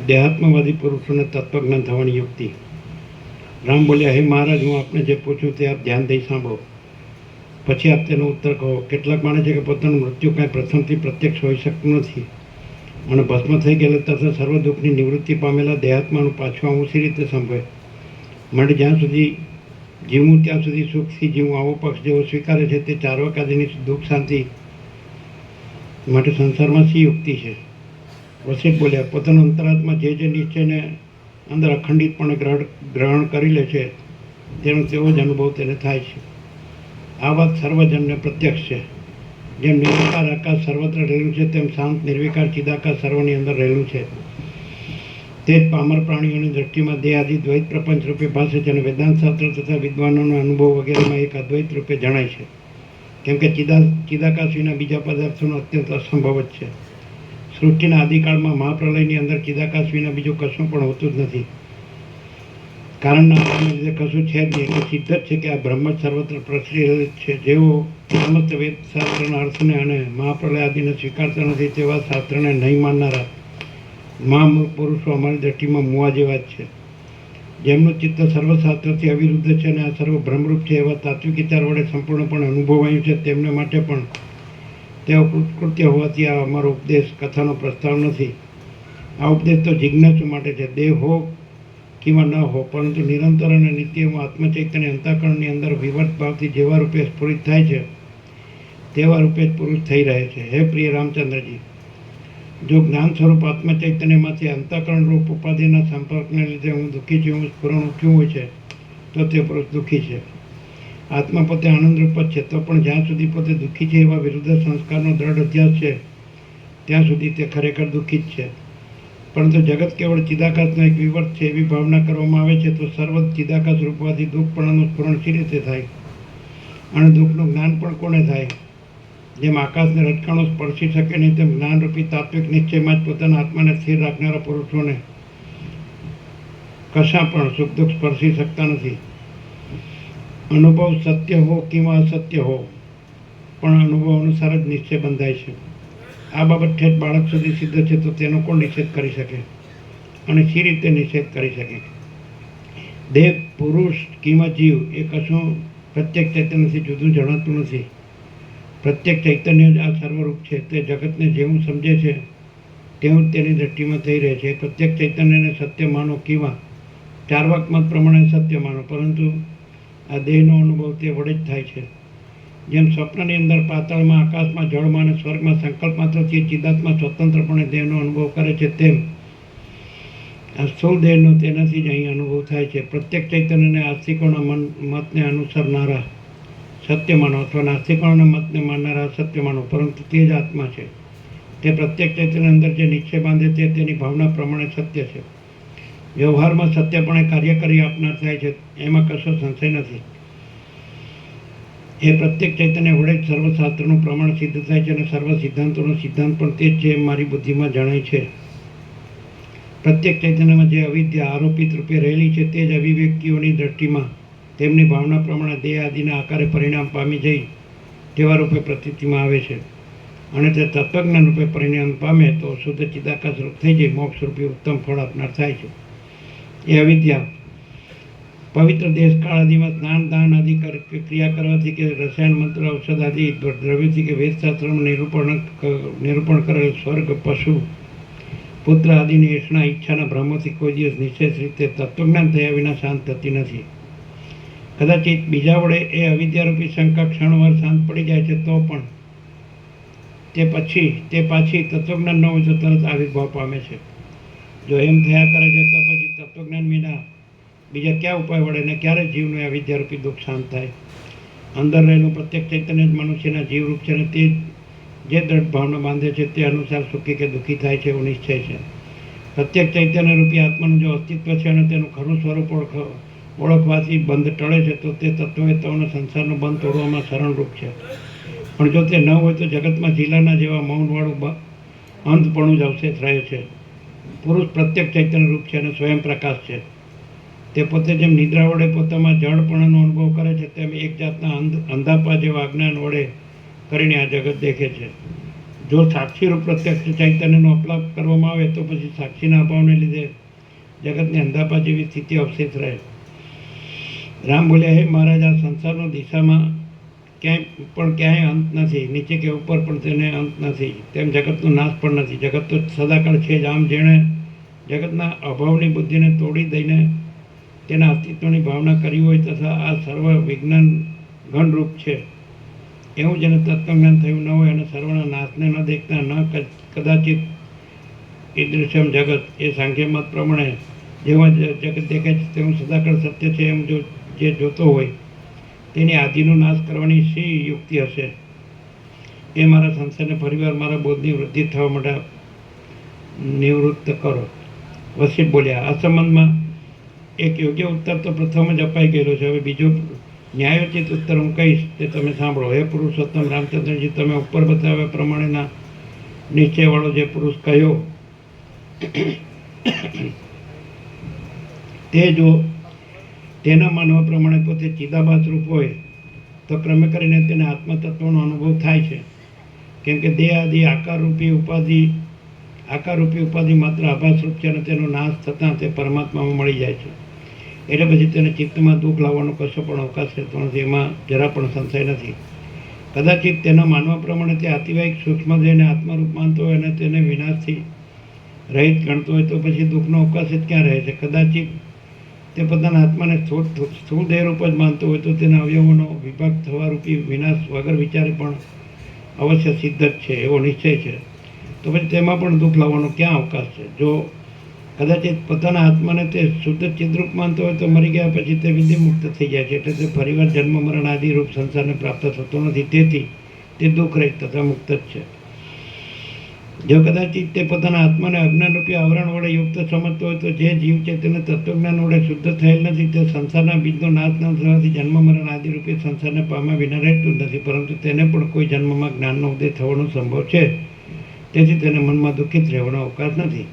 દેહાત્મવાદી પુરુષોને તત્વજ્ઞાન થવાની યુક્તિ. રામ બોલ્યા, હે મહારાજ, હું આપને જે પૂછું તે આપ ધ્યાન દઈ સાંભળો, પછી આપ તેનો ઉત્તર કહો. કેટલાક માને છે કે પોતાનું મૃત્યુ કાંઈ પ્રથમથી પ્રત્યક્ષ હોઈ શકતું નથી અને ભસ્મ થઈ ગયેલા તથા સર્વ દુઃખની નિવૃત્તિ પામેલા દેહાત્માનું પાછું આવું સી રીતે સંભવે? માટે જ્યાં સુધી જીવવું ત્યાં સુધી સુખથી જીવવું આવો પક્ષ જેવો સ્વીકારે છે તે ચારવાકાદીની દુઃખ શાંતિ માટે સંસારમાં સી યુક્તિ છે? વસિષ્ઠ બોલ્યા, પોતાનો અંતરાત્મા જે નિશ્ચયને અંદર અખંડિતપણે ગ્રહણ કરી લે છે તેનો તેવો જ અનુભવ તેને થાય છે. આ વાત સર્વજનને પ્રત્યક્ષ છે. જેમ નિરાકાર આકાશ સર્વત્ર રહેલું છે તેમ શાંત નિર્વિકાર ચિદાકાશ સર્વની અંદર રહેલું છે. તે જ પામર પ્રાણીઓની દ્રષ્ટિમાં દેહ આદિ દ્વૈત પ્રપંચ રૂપે ભાષે છે અને વેદાંત શાસ્ત્ર તથા વિદ્વાનોનો અનુભવ વગેરેમાં એક અદ્વૈત રૂપે જણાય છે. કેમ કે ચિદાકાશ વિના બીજા પદાર્થોનો અત્યંત અસંભવ જ છે. સૃષ્ટિના આદિકાળમાં મહાપ્રલયની અંદર ચિદાકાશ વિના બીજું કશું પણ હોતું જ નથી. કારણના આધારને લીધે કશું છે જ નહીં. એટલે સિદ્ધ જ છે કે આ બ્રહ્મ જ સર્વત્ર પ્રસરેલ છે. જેઓ સમસ્ત વેદ શાસ્ત્રના અર્થને અને મહાપ્રલય આદિને સ્વીકારતા નથી તેવા શાસ્ત્રને નહીં માનનારા મહામૂર્ખ પુરુષો અમારી દ્રષ્ટિમાં મુવા જેવા જ છે. જેમનું ચિત્ત સર્વશાસ્ત્રથી અવિરુદ્ધ છે અને આ સર્વ બ્રહ્મરૂપ છે એવા તાત્વિક વિચાર વડે સંપૂર્ણપણે અનુભવાયું છે તેમને માટે પણ તેઓ કૃત્ય હોવાથી આ અમારો ઉપદેશ કથાનો પ્રસ્તાવ નથી. આ ઉપદેશ તો જિજ્ઞાસુ માટે છે. દેહ હો કિંવા ન હો, પરંતુ નિરંતર અને નિત્ય હું આત્મચૈતન્ય અંતઃકરણની અંદર વિવર્ત ભાવથી જેવા રૂપે સ્ફુરિત થાય છે તેવા રૂપે જ પુરુષ થઈ રહે છે. હે પ્રિય રામચંદ્રજી, જો જ્ઞાન સ્વરૂપ આત્મચૈતન્યમાંથી અંતઃકરણ રૂપ ઉપાધિના સંપર્કને લીધે હું દુઃખી છું, હું સ્ફુરણ ઉઠ્યું હોય છે તો તે પુરુષ દુઃખી છે. આત્મા પોતે આનંદરૂપ જ છે, તો પણ જ્યાં સુધી પોતે દુઃખી છે એવા વિરુદ્ધ સંસ્કારનો દ્રઢ અધ્યાસ છે ત્યાં સુધી તે ખરેખર દુઃખી જ છે. પરંતુ જગત કેવળ ચિદાકાશનો એક વિવર્ત છે એવી ભાવના કરવામાં આવે છે તો સર્વ ચિદાકાશ રૂપવાથી દુઃખપણાનું સ્ફુરણ સી રીતે થાય અને દુઃખનું જ્ઞાન પણ કોને થાય? જેમ આકાશને રટકાણો સ્પર્શી શકે નહીં તેમ જ્ઞાનરૂપી તાત્વિક નિશ્ચયમાં જ પોતાના આત્માને સ્થિર રાખનારા પુરુષોને કશા પણ સુખ દુઃખ સ્પર્શી શકતા નથી. અનુભવ સત્ય હો કિંવા અસત્ય હો, પણ અનુભવ અનુસાર જ નિશ્ચય બંધાય છે. આ બાબત ઠેઠ બાળક સુધી સિદ્ધ છે તો તેનો કોણ નિષેધ કરી શકે અને સી રીતે નિષેધ કરી શકે? દેહ, પુરુષ કિંવા જીવ એ કશું પ્રત્યેક ચૈતન્યથી જુદું જણાતું નથી. પ્રત્યેક ચૈતન્ય જ આ સર્વરૂપ છે. તે જગતને જેવું સમજે છે તેવું જ તેની દ્રષ્ટિમાં થઈ રહે છે. પ્રત્યેક ચૈતન્યને સત્ય માનો કિંવા ચારવાક મત પ્રમાણે સત્ય માનો, પરંતુ આ દેહનો અનુભવ તે વડે જ થાય છે. જેમ સ્વપ્નની અંદર પાતાળમાં, આકાશમાં, જળમાં અને સ્વર્ગમાં સંકલ્પ માત્રથી ચિદાત્મા સ્વતંત્રપણે દેહનો અનુભવ કરે છે તેમ આ સ્થૂળ દેહનો તેનાથી જ અહીં અનુભવ થાય છે. પ્રત્યેક ચૈતન્યને આસ્તિકોના મતને અનુસરનારા સત્ય માનો અથવા નાસ્તિકોના મતને માનનારા અસત્ય માનો, પરંતુ તે જ આત્મા છે. તે પ્રત્યેક ચૈતન્ય અંદર જે નિશ્ચય બાંધે તે તેની ભાવના પ્રમાણે સત્ય છે. વ્યવહારમાં સત્યપણે કાર્ય કરી આપનાર થાય છે, એમાં કશો સંશય નથી. એ પ્રત્યેક ચૈતન્ય વડે જ સર્વશાસ્ત્રનું પ્રમાણ સિદ્ધ થાય છે અને સર્વ સિદ્ધાંતોનો સિદ્ધાંત પણ તે જ છે એમ મારી બુદ્ધિમાં જણાય છે. પ્રત્યેક ચૈતન્યમાં જે અવિદ્યા આરોપિત રૂપે રહેલી છે તે જ અવિવેકીઓની દ્રષ્ટિમાં તેમની ભાવના પ્રમાણે દેહ આદિના આકારે પરિણામ પામી જઈ તેવા રૂપે પ્રતીતિમાં આવે છે અને તે તત્વજ્ઞાન રૂપે પરિણામ પામે તો શુદ્ધ ચિદાકાશ રૂપ થઈ જાય મોક્ષ રૂપી ઉત્તમ ફળ આપનાર થાય છે. એ અવિદ્યા પવિત્ર દેશકાળ આદિમાં સ્નાન દાન આદિ ક્રિયા કરવાથી કે રસાયણ મંત્ર ઔષધ આદિ દ્રવ્યથી કે વેદશાસ્ત્રમાં નિરૂપણ કરેલ સ્વર્ગ પશુ પુત્ર આદિની એષણા ઈચ્છાના ભ્રમોથી કોઈ દિવસ નિશ્ચિત રીતે તત્વજ્ઞાન થયા વિના શાંત થતી નથી. કદાચિત બીજા વડે એ અવિદ્યારૂપી શંકા ક્ષણવાર શાંત પડી જાય છે તો પણ તે પાછી તત્વજ્ઞાન ન હોય તો તરત આવિર્ભાવ પામે છે. જો એમ થયા કરે છે તો પછી તત્વજ્ઞાન વિના બીજા કયા ઉપાય વડે ને ક્યારે જીવનું આ વિદ્યારૂપી દુઃખ શાંત થાય? અંદર રહેલું પ્રત્યેક ચૈતન્ય જ મનુષ્યના જીવરૂપ છે અને તે જે દ્રઢ ભાવના બાંધે છે તે અનુસાર સુખી કે દુઃખી થાય છે એવો નિશ્ચય છે. પ્રત્યેક ચૈતન્ય રૂપી આત્માનું જો અસ્તિત્વ છે અને તેનું ખરું સ્વરૂપ ઓળખવાથી બંધ ટળે છે તો તે તત્વવેતાઓને સંસારનો બંધ તોડવામાં શરણરૂપ છે. પણ જો તે ન હોય તો જગતમાં જીલાના જેવા મૌનવાળું અંતપણું જ અવશેષ રહે છે. પુરુષ પ્રત્યેક ચૈતન્ય રૂપ છે અને સ્વયં પ્રકાશ છે. તે પોતે જેમ નિદ્રા વડે પોતામાં જળપણાનો અનુભવ કરે છે તેમ એક જાતના અંધાપા જેવા અજ્ઞાન વડે કરીને આ જગત દેખે છે. જો સાક્ષીરૂપ પ્રત્યક્ષ ચૈતન્યનો અપલાપ કરવામાં આવે તો પછી સાક્ષીના અભાવને લીધે જગતની અંધાપા જેવી સ્થિતિ અવશેષ રહે. રામ બોલ્યા, હે મહારાજ, આ સંસારનો દિશામાં ક્યાંય અંત નથી, નીચે કે ઉપર પણ તેને અંત નથી, તેમ જગતનો નાશ પણ નથી. જગત તો સદાકાળ છે જ. આમ જેણે જગતના અભાવની બુદ્ધિને તોડી દઈને તેના અસ્તિત્વની ભાવના કરી હોય તથા આ સર્વ વિજ્ઞાન ઘનરૂપ છે એવું જેને તત્વજ્ઞાન થયું ન હોય અને સર્વના નાશને ન દેખતા ન કદાચિત ઈદૃશ્યમ જગત એ સાંખ્યમત પ્રમાણે જેવા જગત દેખાય છે તેવું સદાકાળ સત્ય છે એમ જે જોતો હોય તેની આદિનો નાશ કરવાની શી યુક્તિ હશે? એ મારા સંસારને ફરીવાર મારા બોધની વૃદ્ધિ થવા માટે નિવૃત્ત કરો. વસિષ્ઠ બોલ્યા, આ સંબંધમાં એક યોગ્ય ઉત્તર તો પ્રથમ જ અપાઈ ગયેલો છે. હવે બીજો ન્યાયોચિત ઉત્તર હું કહીશ તે તમે સાંભળો. હે પુરુષોત્તમ રામચંદ્રજી, તમે ઉપર બતાવ્યા પ્રમાણેના નિશ્ચયવાળો જે પુરુષ કહ્યો તે જો તેના માનવા પ્રમાણે પોતે ચિદાભાસ રૂપ હોય તો ક્રમે કરીને તેને આત્મતત્વનો અનુભવ થાય છે. કેમ કે દેહ આદિ આકારરૂપી ઉપાધિ માત્ર આભાસરૂપ છે અને તેનો નાશ થતાં તે પરમાત્મામાં મળી જાય છે. એટલે પછી તેને ચિત્તમાં દુઃખ લાવવાનો કશો પણ અવકાશ રહેતો નથી. એમાં જરા પણ સંશય નથી. કદાચિત તેના માનવા પ્રમાણે તે અતિવાહિક સૂક્ષ્મદેહને આત્મરૂપ માનતો હોય અને તેને વિનાશથી રહિત ગણતો હોય તો પછી દુઃખનો અવકાશ જ ક્યાં રહે છે? કદાચિત તે પોતાના આત્માને સ્થૂળ દેહરૂપ જ માનતો હોય તો તેના અવયવોનો વિભાગ થવા રૂપી વિનાશ વગર વિચારે પણ અવશ્ય સિદ્ધ જ છે એવો નિશ્ચય છે. તો પછી તેમાં પણ દુઃખ લાવવાનો ક્યાં અવકાશ છે? જો કદાચિત પોતાના આત્માને તે શુદ્ધ ચિદ્રૂપ માનતો હોય તો મરી ગયા પછી તે વિધિમુક્ત થઈ જાય છે. એટલે તે ફરીવાર જન્મ મરણ આદિ રૂપ સંસારને પ્રાપ્ત થતો નથી. તેથી તે દુઃખ રહિત તથા મુક્ત જ છે. જો કદાચિત તે પોતાના આત્માને અજ્ઞાનરૂપી આવરણ વડે યુક્ત સમજતો હોય તો જે જીવ છે તેને તત્વજ્ઞાન વડે શુદ્ધ થયેલ નથી. તે સંસારના બીજનો નાશ ન થવાથી જન્મ મરણ આદિરૂપી સંસારને પામ્યા વિના રહેતું નથી. પરંતુ તેને પણ કોઈ જન્મમાં જ્ઞાનનો ઉદય થવાનો સંભવ છે. તેથી તેને મનમાં દુઃખિત રહેવાનો અવકાશ નથી.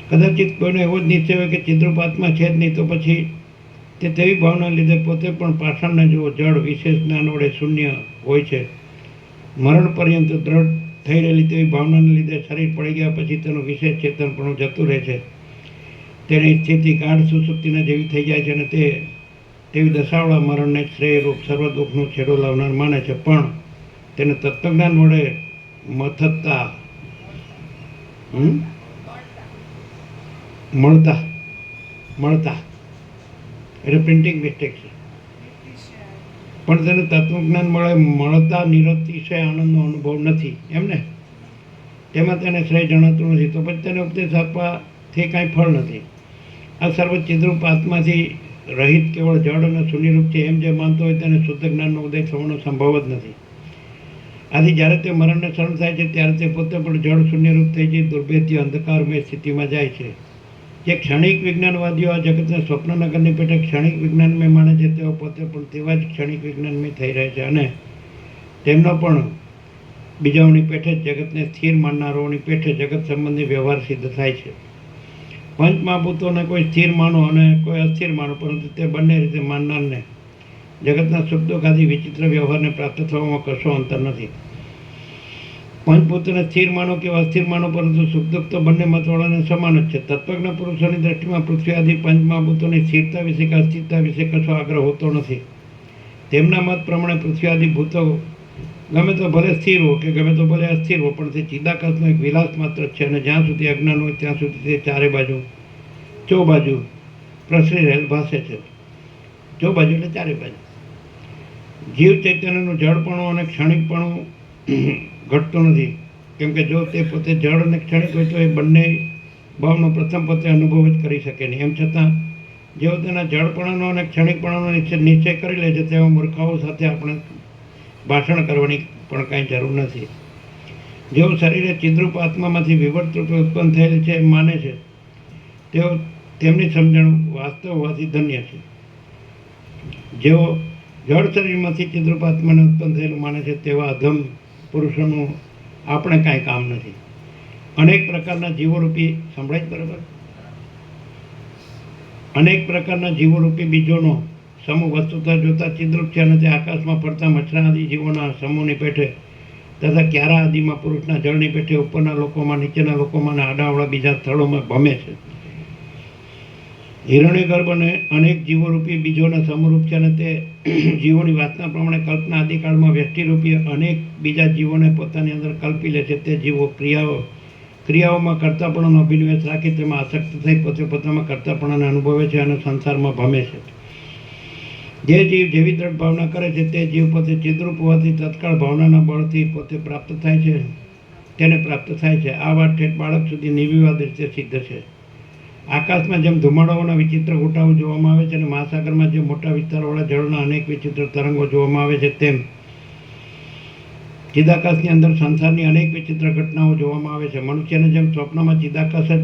કદાચિત કોઈનો એવો જ નિશ્ચય હોય કે ચિદ્રૂપ આત્મા છે જ નહીં તો પછી તે તેવી ભાવના લીધે પોતે પણ પાષાણને જેવો જળ વિશેષ જ્ઞાન વડે શૂન્ય હોય છે. મરણ પર્યંત દ્રઢ થઈ રહેલી તેવી ભાવનાને લીધે શરીર પડી ગયા પછી તેનું વિશેષ ચેતનપણું જતું રહે છે. તેની સ્થિતિ ગાઢ સુસુપ્તિના જેવી થઈ જાય છે અને તે તેવી દશાવાળા મરણને શ્રેયરૂપ સર્વ દુઃખનો છેડો લાવનાર માને છે. પણ તેને તત્વજ્ઞાન વડે મથતા મળતા એટલે પ્રિન્ટિંગ મિસ્ટેક છે. પણ તેને તત્વજ્ઞાન મળતા નિરતિશય આનંદનો અનુભવ નથી એમને તેમાં તેને શ્રેય જણાતું નથી. તો પછી તેને ઉપદેશ આપવાથી કાંઈ ફળ નથી. આ સર્વ ચિદ્રૂપ આત્માથી રહિત કેવળ જળ અને શૂન્યરૂપ છે એમ જે માનતો હોય તેને શુદ્ધ જ્ઞાનનો ઉદય થવાનો સંભવ જ નથી. આથી જ્યારે તે મરણને શરણ થાય છે ત્યારે તે પોતે પણ જળ શૂન્યરૂપ થઈ જઈ દુર્ભેદ્ય અંધકારમય સ્થિતિમાં જાય છે. જે ક્ષણિક વિજ્ઞાનવાદીઓ આ જગતને સ્વપ્નનગરની પેટે ક્ષણિક વિજ્ઞાનમય માને છે તેઓ પોતે પણ તેવા જ ક્ષણિક વિજ્ઞાનમય થઈ રહે છે અને તેમનો પણ બીજાઓની પેઠે જગતને સ્થિર માનનારાઓની પેઠે જગત સંબંધી વ્યવહાર સિદ્ધ થાય છે. પંચમહાભૂતોને કોઈ સ્થિર માનો અને કોઈ અસ્થિર માનો, પરંતુ તે બંને રીતે માનનારને જગતના સુખ દુઃખ આદિ વિચિત્ર વ્યવહારને પ્રાપ્ત થવામાં કશો અંતર નથી. પંચભૂતોને સ્થિર માનો કે અસ્થિર માનો, પરંતુ સુખ દુઃખ તો બંને મતવાળાને સમાન જ છે. તત્વજ્ઞ પુરુષોની દ્રષ્ટિમાં પૃથ્વી આદિ પંચમહાભૂતોની સ્થિરતા વિશે કે અસ્થિરતા વિશે કશો આગ્રહ હોતો નથી. તેમના મત પ્રમાણે પૃથ્વી આદિ ભૂતો ગમે તો ભલે સ્થિર હો કે ગમે તો ભલે અસ્થિર હો, પણ તે ચિદાકાશનો એક વિલાસ માત્ર છે અને જ્યાં સુધી અજ્ઞાન હોય ત્યાં સુધી તે ચારે બાજુ ચોબાજુ પ્રસરી રહેલ ભાસે છે. ચોબાજુ એટલે ચારે બાજુ. જીવ ચૈતન્યનું જળપણું અને ક્ષણિકપણું ઘટતું નથી. કેમ કે જો તે પોતે જળ અને ક્ષણિક હોય તો એ બંને ભાવનો પ્રથમ પોતે અનુભવ જ કરી શકે નહીં. એમ છતાં જેઓ તેના જળપણાનો અને ક્ષણિકપણાનો નિશ્ચય કરી લે છે તેવા મૂર્ખાઓ સાથે આપણે ભાષણ કરવાની પણ કાંઈ જરૂર નથી. જેઓ શરીરે ચિદ્રૂપ આત્મામાંથી વિવર્ત રૂપે ઉત્પન્ન થયેલ છે એમ માને છે, તેઓ તેમની સમજણ વાસ્તવ હોવાથી ધન્ય છે. જેઓ જળ શરીરમાંથી ચિદ્રૂપ આત્માને ઉત્પન્ન થયેલું માને છે તેવા અધમ પુરુષોનું આપણે કાંઈ કામ નથી. અનેક પ્રકારના જીવોરૂપી સંભળાય જ બરાબર, અનેક પ્રકારના જીવોરૂપી બીજોનો સમૂહ વસ્તુતા જોતા ચિદ્રૂપ છે અને તે આકાશમાં ફરતા મચ્છરા આદિ જીવોના સમૂહની પેઠે તથા ક્યારા આદિમાં પુરુષના જળની પેઠે ઉપરના લોકોમાં, નીચેના લોકોમાં અને આડાવડા બીજા સ્થળોમાં ભમે છે. હિરણ્યગર્ભ અને અનેક જીવોરૂપી બીજોના સમરૂપ છે અને તે જીવોની વાસના પ્રમાણે કલ્પના આદિકાળમાં વ્યષ્ટિરૂપી અનેક બીજા જીવોને પોતાની અંદર કલ્પી લે છે. તે જીવો ક્રિયાઓમાં કર્તાપણાનો અભિનિવેશ રાખી તેમાં આસક્ત થઈ પોતે પોતામાં કર્તાપણાને અનુભવે છે અને સંસારમાં ભમે છે. જે જીવ જેવી દ્રઢ ભાવના કરે છે તે જીવ પોતે ચિદ્રૂપ હોવાથી તત્કાળ ભાવનાના બળથી પોતે પ્રાપ્ત થાય છે, તેને પ્રાપ્ત થાય છે. આ વાત ઠેઠ બાળક સુધી નિર્વિવાદ રીતે સિદ્ધ છે. આકાશમાં જેમ ધુમાડાઓના વિચિત્ર ગોટાઓ જોવામાં આવે છે અને મહાસાગરમાં જે મોટા વિસ્તારવાળા જળના અનેક વિચિત્ર તરંગો જોવામાં આવે છે, તેમ ચિદાકાશની અંદર સંસારની અનેક વિચિત્ર ઘટનાઓ જોવામાં આવે છે. મનુષ્યને જેમ સ્વપ્નમાં ચિદાકાશ જ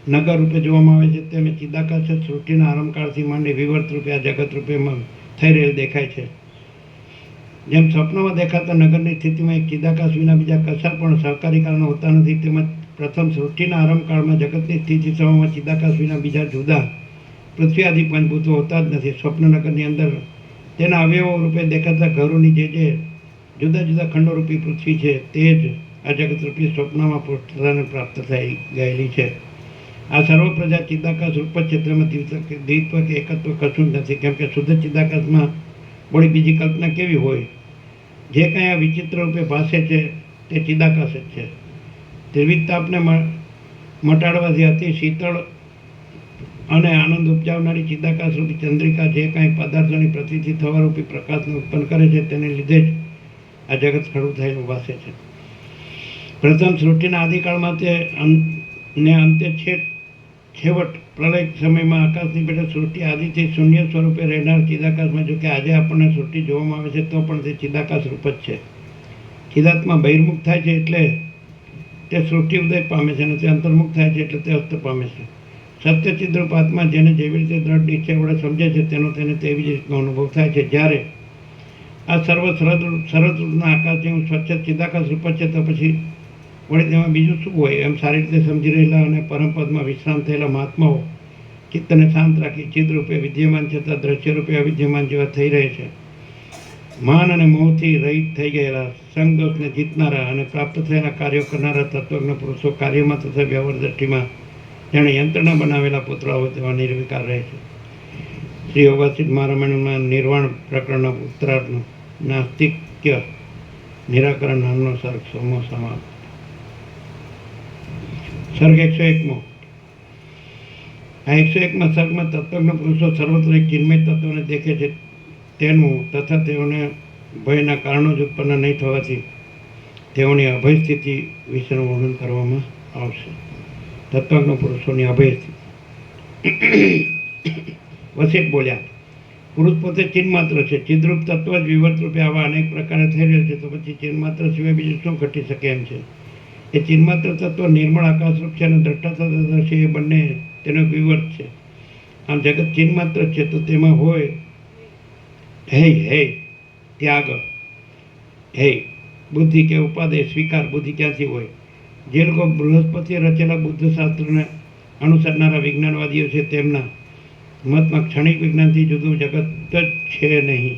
નગર રૂપે જોવામાં આવે છે, તેમ ચિદાકાશ જ સૃષ્ટિના આરંભકાળથી માંડી વિવર્ત રૂપે આ જગત રૂપેમાં થઈ રહેલ દેખાય છે. જેમ સ્વપ્નમાં દેખાતા નગરની સ્થિતિમાં એક ચિદાકાશ વિના બીજા કશા પણ સહકારી કારણો હોતા નથી, તેમજ પ્રથમ સૃષ્ટિના આરંભકાળમાં જગતની સ્થિતિ સમયમાં ચિદાકાશ વિના બીજા જુદા પૃથ્વી આદિ પંચભૂતો હોતા જ નથી. સ્વપ્નનગરની અંદર તેના અવયવો રૂપે દેખાતા ઘરોની જે જુદા જુદા ખંડોરૂપી પૃથ્વી છે તે જ આ જગતરૂપી સ્વપ્નમાં પુષ્ટતાને પ્રાપ્ત થઈ ગયેલી છે. આ સર્વ પ્રજા ચિદાકાશ રૂપ જ છે, તેમાં દ્વિત્વ કે એકત્વ કશું જ નથી. કેમ કે શુદ્ધ ચિદાકાશમાં વળી બીજી કલ્પના કેવી હોય? જે કાંઈ આ વિચિત્ર રૂપે ભાસે છે તે ચિદાકાશ જ છે. ત્રિવિધતાપને મટાડવાથી અતિ શીતળ અને આનંદ ઉપજાવનારી ચિદાકાશ રૂપી ચંદ્રિકા જે કાંઈ પદાર્થોની પ્રતીતિ થવા રૂપી પ્રકાશને ઉત્પન્ન કરે છે તેને લીધે જ આ જગત ખડું થયેલું વાસે છે. પ્રથમ સૃષ્ટિના આદિકાળમાં તે ને અંતે છેવટ પ્રલય સમયમાં આકાશની પેટે સૃષ્ટિ આદિથી શૂન્ય સ્વરૂપે રહેનાર ચિદાકાશમાં, જો કે આજે આપણને સૃષ્ટિ જોવામાં આવે છે તો પણ તે ચિદાકાશ રૂપ જ છે. ચિદાત્મા બહિર્મુખ થાય છે એટલે તે સૃષ્ટિ ઉદય પામે છે અને તે અંતર્મુખ થાય છે એટલે તે અસ્ત પામે છે. સત્ય ચિદ્રૂપ આત્મા જેને જેવી રીતે દ્રઢ નિશ્ચય વડે સમજે છે તેનો તેને તેવી જ રીતનો અનુભવ થાય છે. જ્યારે આ સર્વ સરળ રૂપના આકાશ જેવું સ્વચ્છ ચિદાકાશ રૂપ છે તો પછી વળી તેમાં બીજું શું હોય? એમ સારી રીતે સમજી રહેલા અને પરમપદમાં વિશ્રામ થયેલા મહાત્માઓ ચિત્તને શાંત રાખી ચિદરૂપે વિદ્યમાન છતાં દ્રશ્યરૂપે અવિદ્યમાન જેવા થઈ રહે છે. માન અને મોહથી રહિત થઈ ગયેલા, સંગદોષને જીતનારા અને પ્રાપ્ત થયેલા કાર્યો કરનારા તત્વજ્ઞ પુરુષો કાર્યમાં તથા વ્યવહાર દ્રષ્ટિમાં જાણે યંત્રના બનાવેલા પુતળાઓ તેવા નિર્વિકાર રહે છે. શ્રી યોગાસિદ્ધ મહારામાયણમાં નિર્વાણ પ્રકરણના ઉત્તરાર્ધનું નાસ્તિક્ય નિરાકરણ નામનો સર્ગ સમાપ્ત. સર્ગ 101મો. આ 101માં સર્ગમાં તત્વજ્ઞ પુરુષો સર્વત્ર એક ચિન્મય તત્વને દેખે છે તેનું તથા તેઓને ભયના કારણો જ ઉત્પન્ન નહીં થવાથી તેઓની અભય સ્થિતિ વિશેનું વર્ણન કરવામાં આવશે. તત્વજ્ઞ પુરુષોની અભય સ્થિતિ. વસિષ્ઠ બોલ્યા, પુરુષ પોતે ચિન્માત્ર છે. ચિદ્રૂપ તત્વ જ વિવર્ત રૂપે આવા અનેક પ્રકારે થઈ રહ્યો છે તો પછી ચિન્માત્ર સિવાય બીજું શું ઘટી શકે એમ છે? એ ચિન્માત્ર તત્વ નિર્મળ આકાશરૂપ છે અને દ્રષ્ટા તત્વ છે એ બંને તેનો વિવર્ત છે. આમ જગત ચિન્માત્ર છે તો તેમાં હોય હે ત્યાગ, હે બુદ્ધિ કે ઉપાદેય સ્વીકાર બુદ્ધિ ક્યાંથી હોય? જે લોકો બૃહસ્પતિએ રચેલા બુદ્ધ શાસ્ત્રને અનુસરનારા વિજ્ઞાનવાદીઓ છે તેમના મતમાં ક્ષણિક વિજ્ઞાનથી જુદું જગત જ છે નહીં,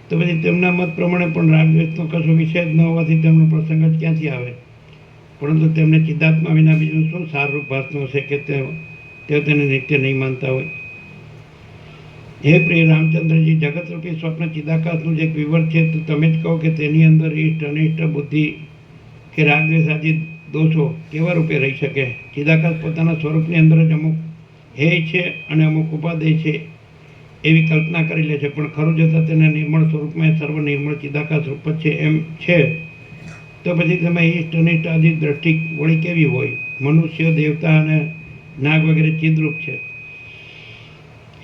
તો પછી તેમના મત પ્રમાણે પણ રાગદ્વેષનો કશો વિષય જ ન હોવાથી તેમનો પ્રસંગ જ ક્યાંથી આવે? પરંતુ તેમને ચિદાત્મા વિના બીજું શું સારરૂપ ભાસનું હશે કે તેઓ તેને નિત્ય નહીં માનતા હોય? હે પ્રિય રામચંદ્રજી, જગતરૂપી સ્વપ્ન ચિદાકાશનું જે એક વિવર છે તો તમે જ કહો કે તેની અંદર ઇષ્ટ અનિષ્ટ બુદ્ધિ કે રાગદ્વેષ આદિ દોષો કેવા રૂપે રહી શકે? ચિદાકાશ પોતાના સ્વરૂપની અંદર જ અમુક હે છે અને અમુક ઉપાદેય છે એવી કલ્પના કરી લે છે, પણ ખરું જતાં તેના નિર્મળ સ્વરૂપમાં સર્વ નિર્મળ ચિદાકાશ રૂપ જ છે એમ છે તો પછી તમે ઇષ્ટ અનિષ્ટ આદિ દ્રષ્ટિ વળી કેવી હોય? મનુષ્ય, દેવતા અને નાગ વગેરે ચિદરૂપ છે.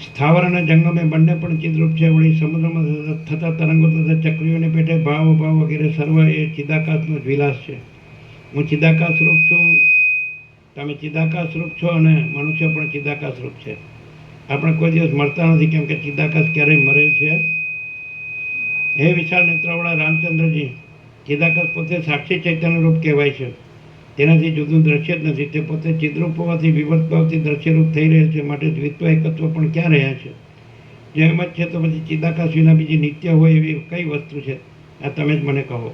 સ્થાવર અને જંગમ એ બંને પણ ચિદરૂપ છે. વળી સમુદ્રમાં થતા તરંગો તથા ચક્રીઓની પેટે ભાવ અભાવ વગેરે સર્વ એ ચિદાકાશનો જ વિલાસ છે. હું ચિદાકાશ રૂપ છું, તમે ચિદાકાશ રૂપ છો અને મનુષ્ય પણ ચિદાકાશ રૂપ છે. આપણે કોઈ દિવસ મળતા નથી, કેમ કે ચિદાકાશ ક્યારેય મરેલ છે. હે વિશાળ નેત્રવાળા રામચંદ્રજી, ચિદાકાશ પોતે સાક્ષી ચૈતન્ય રૂપ કહેવાય છે. તેનાથી જુદું દ્રશ્ય જ નથી. તે પોતે ચિદ્રૂપ હોવાથી વિવર્ત ભાવથી દ્રશ્યરૂપ થઈ રહેલ છે. માટે દ્વિત્વ એકત્વ પણ ક્યાં રહ્યા છે? જો એમ જ છે તો પછી ચિદાકાશ વિના બીજી નિત્ય હોય એવી કઈ વસ્તુ છે? આ તમે જ મને કહો.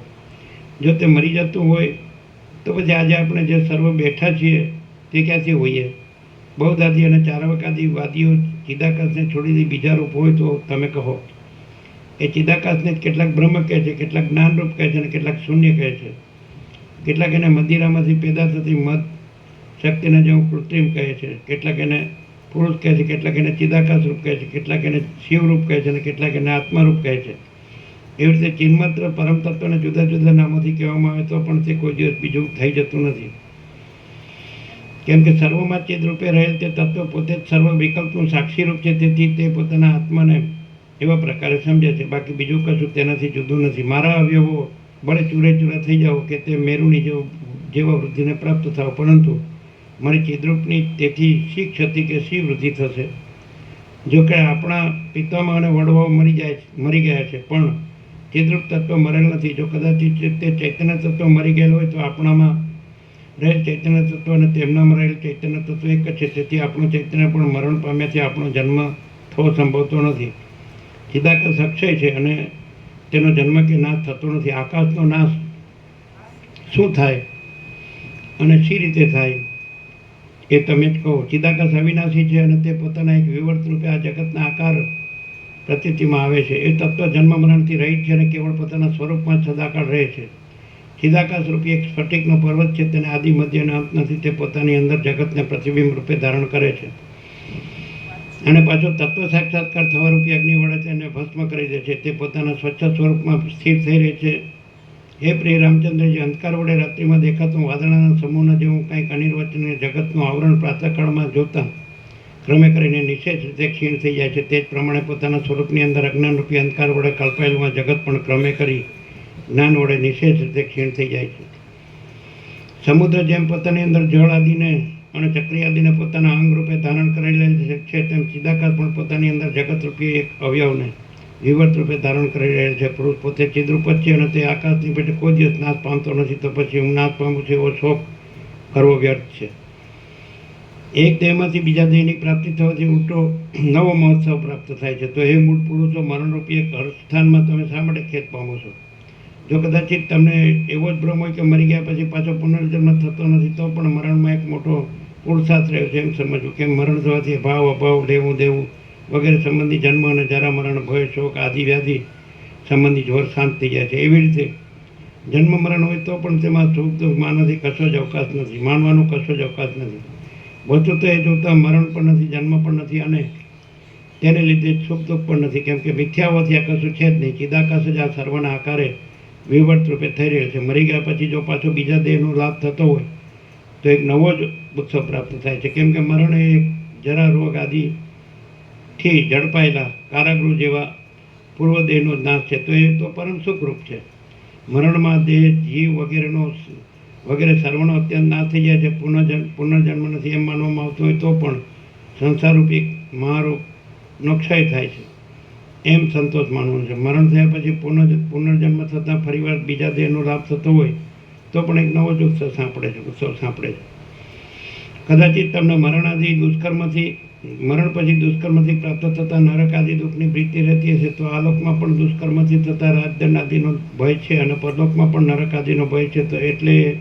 જો તે મરી જતું હોય તો પછી આજે આપણે જે સર્વ બેઠા છીએ તે ક્યાંથી હોઈએ? બૌદ્ધાદી અને ચારવકાદી વાદીઓ ચિદાકાશને છોડીને બીજા રૂપ હોય તો તમે કહો. એ ચિદાકાશને કેટલાક બ્રહ્મ કહે છે, કેટલાક જ્ઞાનરૂપ કહે છે અને કેટલાક શૂન્ય કહે છે. કેટલાક એને મદિરામાંથી પેદા થતી મદ શક્તિને જેવું કૃત્રિમ કહે છે, કેટલાક એને પુરુષ કહે છે, કેટલાક એને ચિદાકાશ રૂપ કહે છે, કેટલાક એને શિવરૂપ કહે છે અને કેટલાક એને આત્મારૂપ કહે છે. એવી રીતે ચિન્માત્ર પરમ તત્વને જુદા જુદા નામોથી કહેવામાં આવે તો પણ તે કોઈ દિવસ બીજું થઈ જતું નથી. કેમ કે સર્વમાં ચિદરૂપે રહેલ તે તત્વ પોતે જ સર્વ વિકલ્પનું સાક્ષી રૂપ છે. તેથી તે પોતાના આત્માને એવા પ્રકારે સમજે છે. બાકી બીજું કશું તેનાથી જુદું નથી. મારા અવયવો ભલે ચૂરે ચૂરા થઈ જાઓ કે તે મેરુની જેવા વૃદ્ધિને પ્રાપ્ત થાવ, પરંતુ મારી ચિદરૂપની તેથી શી ક્ષતિ કે શી વૃદ્ધિ થશે? જો કે આપણા પિતામહ અને વડવાઓ મરી ગયા છે, પણ ચિદરૂપ તત્વ મરેલ નથી. જો કદાચિત તે ચૈતન્ય તત્વ મરી ગયેલ હોય તો આપણામાં રહેલ ચૈતન્ય તત્વ અને તેમનામાં રહેલ ચૈતન્ય તત્વ એક જ છે. તેથી આપણું ચૈતન્ય પણ મરણ પામ્યાથી આપણો જન્મ થવો સંભવતો નથી. ચિદાકાશ અક્ષય છે અને તેનો જન્મ કે નાશ થતો નથી. આકાશનો નાશ શું થાય અને શી રીતે થાય એ તમે જ કહો. ચિદાકાશ અવિનાશી છે અને તે પોતાના એક વિવર્ત રૂપે આ જગતના આકાર પ્રતીતિમાં આવે છે. એ તત્વ જન્મ મરણથી રહિત છે અને કેવળ પોતાના સ્વરૂપમાં સદાકાળ રહે છે. ચિદાકાશ રૂપી એક સ્ફટિકનો પર્વત છે. તેને આદિ મધ્ય અને અંત નથી. તે પોતાની અંદર જગતને પ્રતિબિંબ રૂપે ધારણ કરે છે અને પાછો તત્વ સાક્ષાત્કાર થવા રૂપી અગ્નિ વડે તેને ભસ્મ કરી દે છે. તે પોતાના સ્વચ્છ સ્વરૂપમાં સ્થિર થઈ રહે છે. હે પ્રિય રામચંદ્રજી, અંધકાર વડે રાત્રિમાં દેખાતું વાદળાના સમૂહના જેવું કંઈક અનિર્વચનીય જગતનું આવરણ પ્રાતઃકાળમાં જોતા ક્રમે કરીને નિશેષ રીતે ક્ષીણ થઈ જાય છે. તે જ પ્રમાણે પોતાના સ્વરૂપની અંદર અજ્ઞાનરૂપી અંધકાર વડે કલ્પાયેલું આ જગત પણ ક્રમે કરી જ્ઞાન વડે નિશેષ રીતે ક્ષીણ થઈ જાય છે. સમુદ્ર જેમ પોતાની અંદર જળ આદિને અને ચક્રી આદિને પોતાના અંગ રૂપે ધારણ કરી લે છે, તેમ ચિદાકાશ પણ પોતાની અંદર જગતરૂપી એક અવયવને વિવર્ત રૂપે ધારણ કરી રહેલ છે. પુરુષ પોતે ચિદરૂપ જ છે અને તે આકાશની પેટે કોઈ દિવસ નાશ પામતો નથી. તો પછી હું નાશ પામું છું એવો શોક કરવો વ્યર્થ છે. એક દેહમાંથી બીજા દેહની પ્રાપ્તિ થવાથી ઉલટો નવો મહોત્સવ પ્રાપ્ત થાય છે. તો હે મૂળ પુરુષો, મરણરૂપી એક હર્ષસ્થાનમાં તમે શા માટે ખેદ પામો છો? જો કદાચિત તમને એવો જ ભ્રમ હોય કે મરી ગયા પછી પાછો પુનર્જન્મ થતો નથી, તો પણ મરણમાં એક મોટો પુરુષાર્થ રહ્યો છે એમ સમજવું. કેમ મરણ થવાથી ભાવ અભાવ, લેવું દેવું વગેરે સંબંધી જન્મ અને જરા મરણ, ભય, શોક આદિ વ્યાધિ સંબંધી જોર શાંત થઈ જાય છે. એવી રીતે જન્મ મરણ હોય તો પણ તેમાં સુખ દુઃખ માનવાથી કશો જ અવકાશ નથી. માનવાનો કશો જ અવકાશ નથી. વસ્તુ તો એ જોતા મરણ પણ નથી, જન્મ પણ નથી અને તેને લીધે સુખ દુઃખ પણ નથી. કેમ કે મિથ્યાઓથી આ કશું છે જ નહીં. ચિદાકાશ જ આ સર્વના આકારે વિવર્ત રૂપે થઈ રહેલ છે. મરી ગયા પછી જો પાછો બીજા દેહનો લાભ થતો હોય તો એક નવો જ ઉત્સવ પ્રાપ્ત થાય છે. કેમ કે મરણ એ જરા રોગ આદિથી ઝડપાયેલા કારાગૃહ જેવા પૂર્વ દેહનો જ નાશ છે. તો એ તો પરમ સુખરૂપ છે. મરણમાં દેહ, જીવ વગેરે સર્વનો અત્યંત નાશ થઈ જાય છે. પુનર્જન્મ નથી એમ માનવામાં આવતું હોય તો પણ સંસારરૂપી મહારૂપનો ક્ષય થાય છે એમ સંતોષ માનવાનો છે. મરણ થયા પછી પુનર્જન્મ થતાં ફરીવાર બીજા દેહનો લાભ થતો હોય તો પણ એક નવો જ ઉત્સવ સાંપડે છે. કદાચિત તમને મરણ પછી દુષ્કર્મથી પ્રાપ્ત થતા નરક આદિ દુઃખની પ્રીતિ રહેતી હશે, તો આ લોકમાં પણ દુષ્કર્મથી થતા રાજદંડ આદિનો ભય છે અને પરલોકમાં પણ નરક આદિનો ભય છે. તો એટલે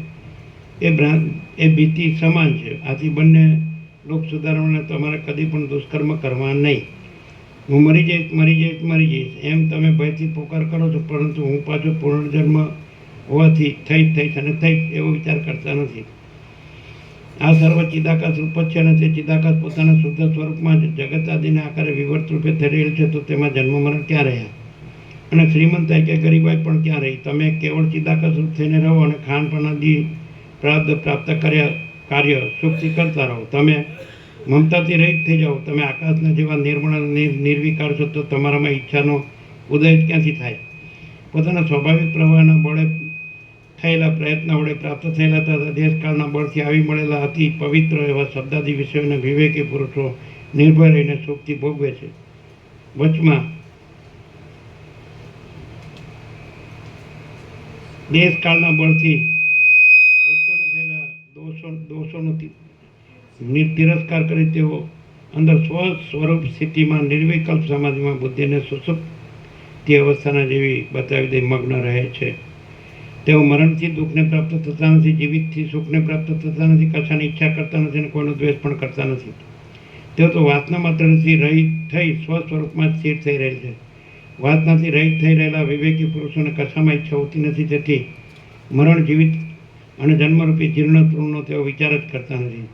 એ ભીતિ સમાન છે. આથી બંને લોક સુધારવાને તમારે કદી પણ દુષ્કર્મ કરવા નહીં. હું મરી જઈશ એમ તમે ભયથી પોકાર કરો છો, પરંતુ હું પાછો પુનર્જન્મ હોવાથી થઈશ એવો વિચાર કરતા નથી. આ સર્વ ચિદાકાશ રૂપ જ છે અને તે ચિદાકાશ પોતાના શુદ્ધ સ્વરૂપમાં જગત આદિને આકારે વિવર્ત રૂપે થઈ રહેલ છે. તો તેમાં જન્મ મરણ ક્યાં રહ્યા અને શ્રીમંતાઈ કે ગરીબાઈ પણ ક્યાં રહી? તમે કેવળ ચિદાકાશ રૂપ થઈને રહો અને ખાનપાન આદિ પ્રાપ્ત કાર્ય સુખથી કરતા રહો. તમે મમતાથી રહિત થઈ જાઓ. તમે આકાશના જેવા નિર્મળ અને નિર્વિકાર છો તો તમારામાં ઈચ્છાનો ઉદય જ ક્યાંથી થાય? પોતાના સ્વાભાવિક પ્રવાહના બળે થયેલા પ્રયત્ન વડે પ્રાપ્ત થયેલા તથા દેશકાળના બળથી આવી મળેલા અતિ પવિત્ર એવા શબ્દાદી વિષયોને વિવેકી પુરુષો નિર્ભય રહીને સુખથી ભોગવે છે. વચમાં દેશકાળના બળથી ઉત્પન્ન થયેલા દોષોનો તિરસ્કાર કરી તેઓ અંદર સ્વસ્વરૂપ સ્થિતિમાં નિર્વિકલ્પ સમાધિમાં બુદ્ધિને સુષુપ્તિ અવસ્થાના જેવી બતાવી દઈ મગ્ન રહે છે. તેઓ મરણથી દુઃખને પ્રાપ્ત થતા નથી, જીવિતથી સુખને પ્રાપ્ત થતા નથી, કશાની ઈચ્છા કરતા નથી અને કોઈનો દ્વેષ પણ કરતા નથી. તેઓ તો વાસના માત્રથી રહિત થઈ સ્વસ્વરૂપમાં સ્થિર થઈ રહેલ છે. વાસનાથી રહિત થઈ રહેલા વિવેકી પુરુષોને કશામાં ઈચ્છા હોતી નથી. તેથી મરણ, જીવિત અને જન્મરૂપી જીર્ણ તૃણનો તેઓ વિચાર જ કરતા નથી.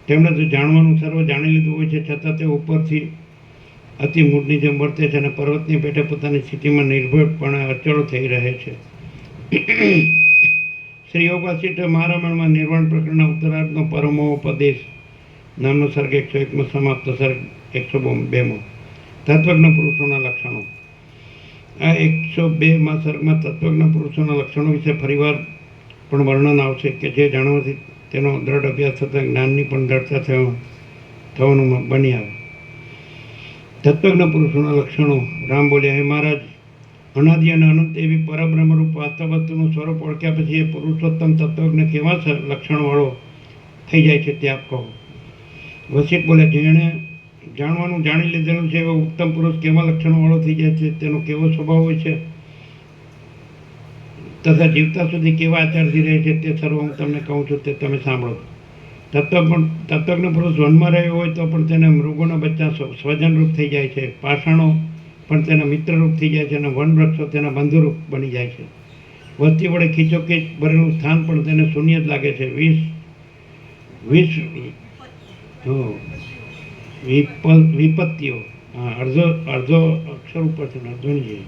તેમણે તો જાણવાનું સર્વ જાણી લીધું હોય છે, છતાં તેઓ ઉપરથી અતિ મૂળની જેમ વર્તે છે અને પર્વતની પેટે પોતાની સ્થિતિમાં નિર્ભયપણે અચળ થઈ રહે છે. શ્રી યોગ વાસિષ્ઠ મહારામાયણમાં નિર્વાણ પ્રકરણના ઉત્તરાર્ધનો પરમોપદેશ નામનો સર્ગ 101 સમાપ્ત. સર્ગ 102 તત્વજ્ઞ પુરુષોના લક્ષણો. આ 102 સર્ગમાં તત્વજ્ઞ પુરુષોના લક્ષણો વિશે ફરીવાર પણ વર્ણન આવશે કે જે જાણવાથી તેનો દ્રઢ અભ્યાસ થતાં જ્ઞાનની પણ દ્રઢતા થવાનું બની આવે. તત્વજ્ઞ પુરુષોના લક્ષણો. રામ બોલ્યા, હે મહારાજ, અનાદિ અને અનંત એવી પરબ્રહ્મરૂપ વાસ્તવ વસ્તુનું સ્વરૂપ ઓળખ્યા પછી એ પુરુષોત્તમ તત્વજ્ઞ કેવા લક્ષણવાળો થઈ જાય છે તે આપ કહો. વસિષ્ઠ બોલ્યા, જેણે જાણવાનું જાણી લીધેલું છે એવો ઉત્તમ પુરુષ કેવા લક્ષણોવાળો થઈ જાય છે, તેનો કેવો સ્વભાવ હોય છે તથા જીવતા સુધી કેવા આચારથી રહે છે તે સર્વ હું તમને કહું છું, તે તમે સાંભળો. તત્વજ્ઞ પુરુષ વનમાં રહ્યો હોય તો પણ તેને મૃગોના બચ્ચા સ્વજનરૂપ થઈ જાય છે, પાષાણો પણ તેના મિત્રરૂપ થઈ જાય છે અને વનવૃક્ષો તેના બંધુરૂપ બની જાય છે. વસ્તી વડે ખીચોખીચ ભરેલું સ્થાન પણ તેને શૂન્ય જ લાગે છે. વિપત્તિઓ, અડધો અક્ષર ઉપર છે ને અડધો નહીં,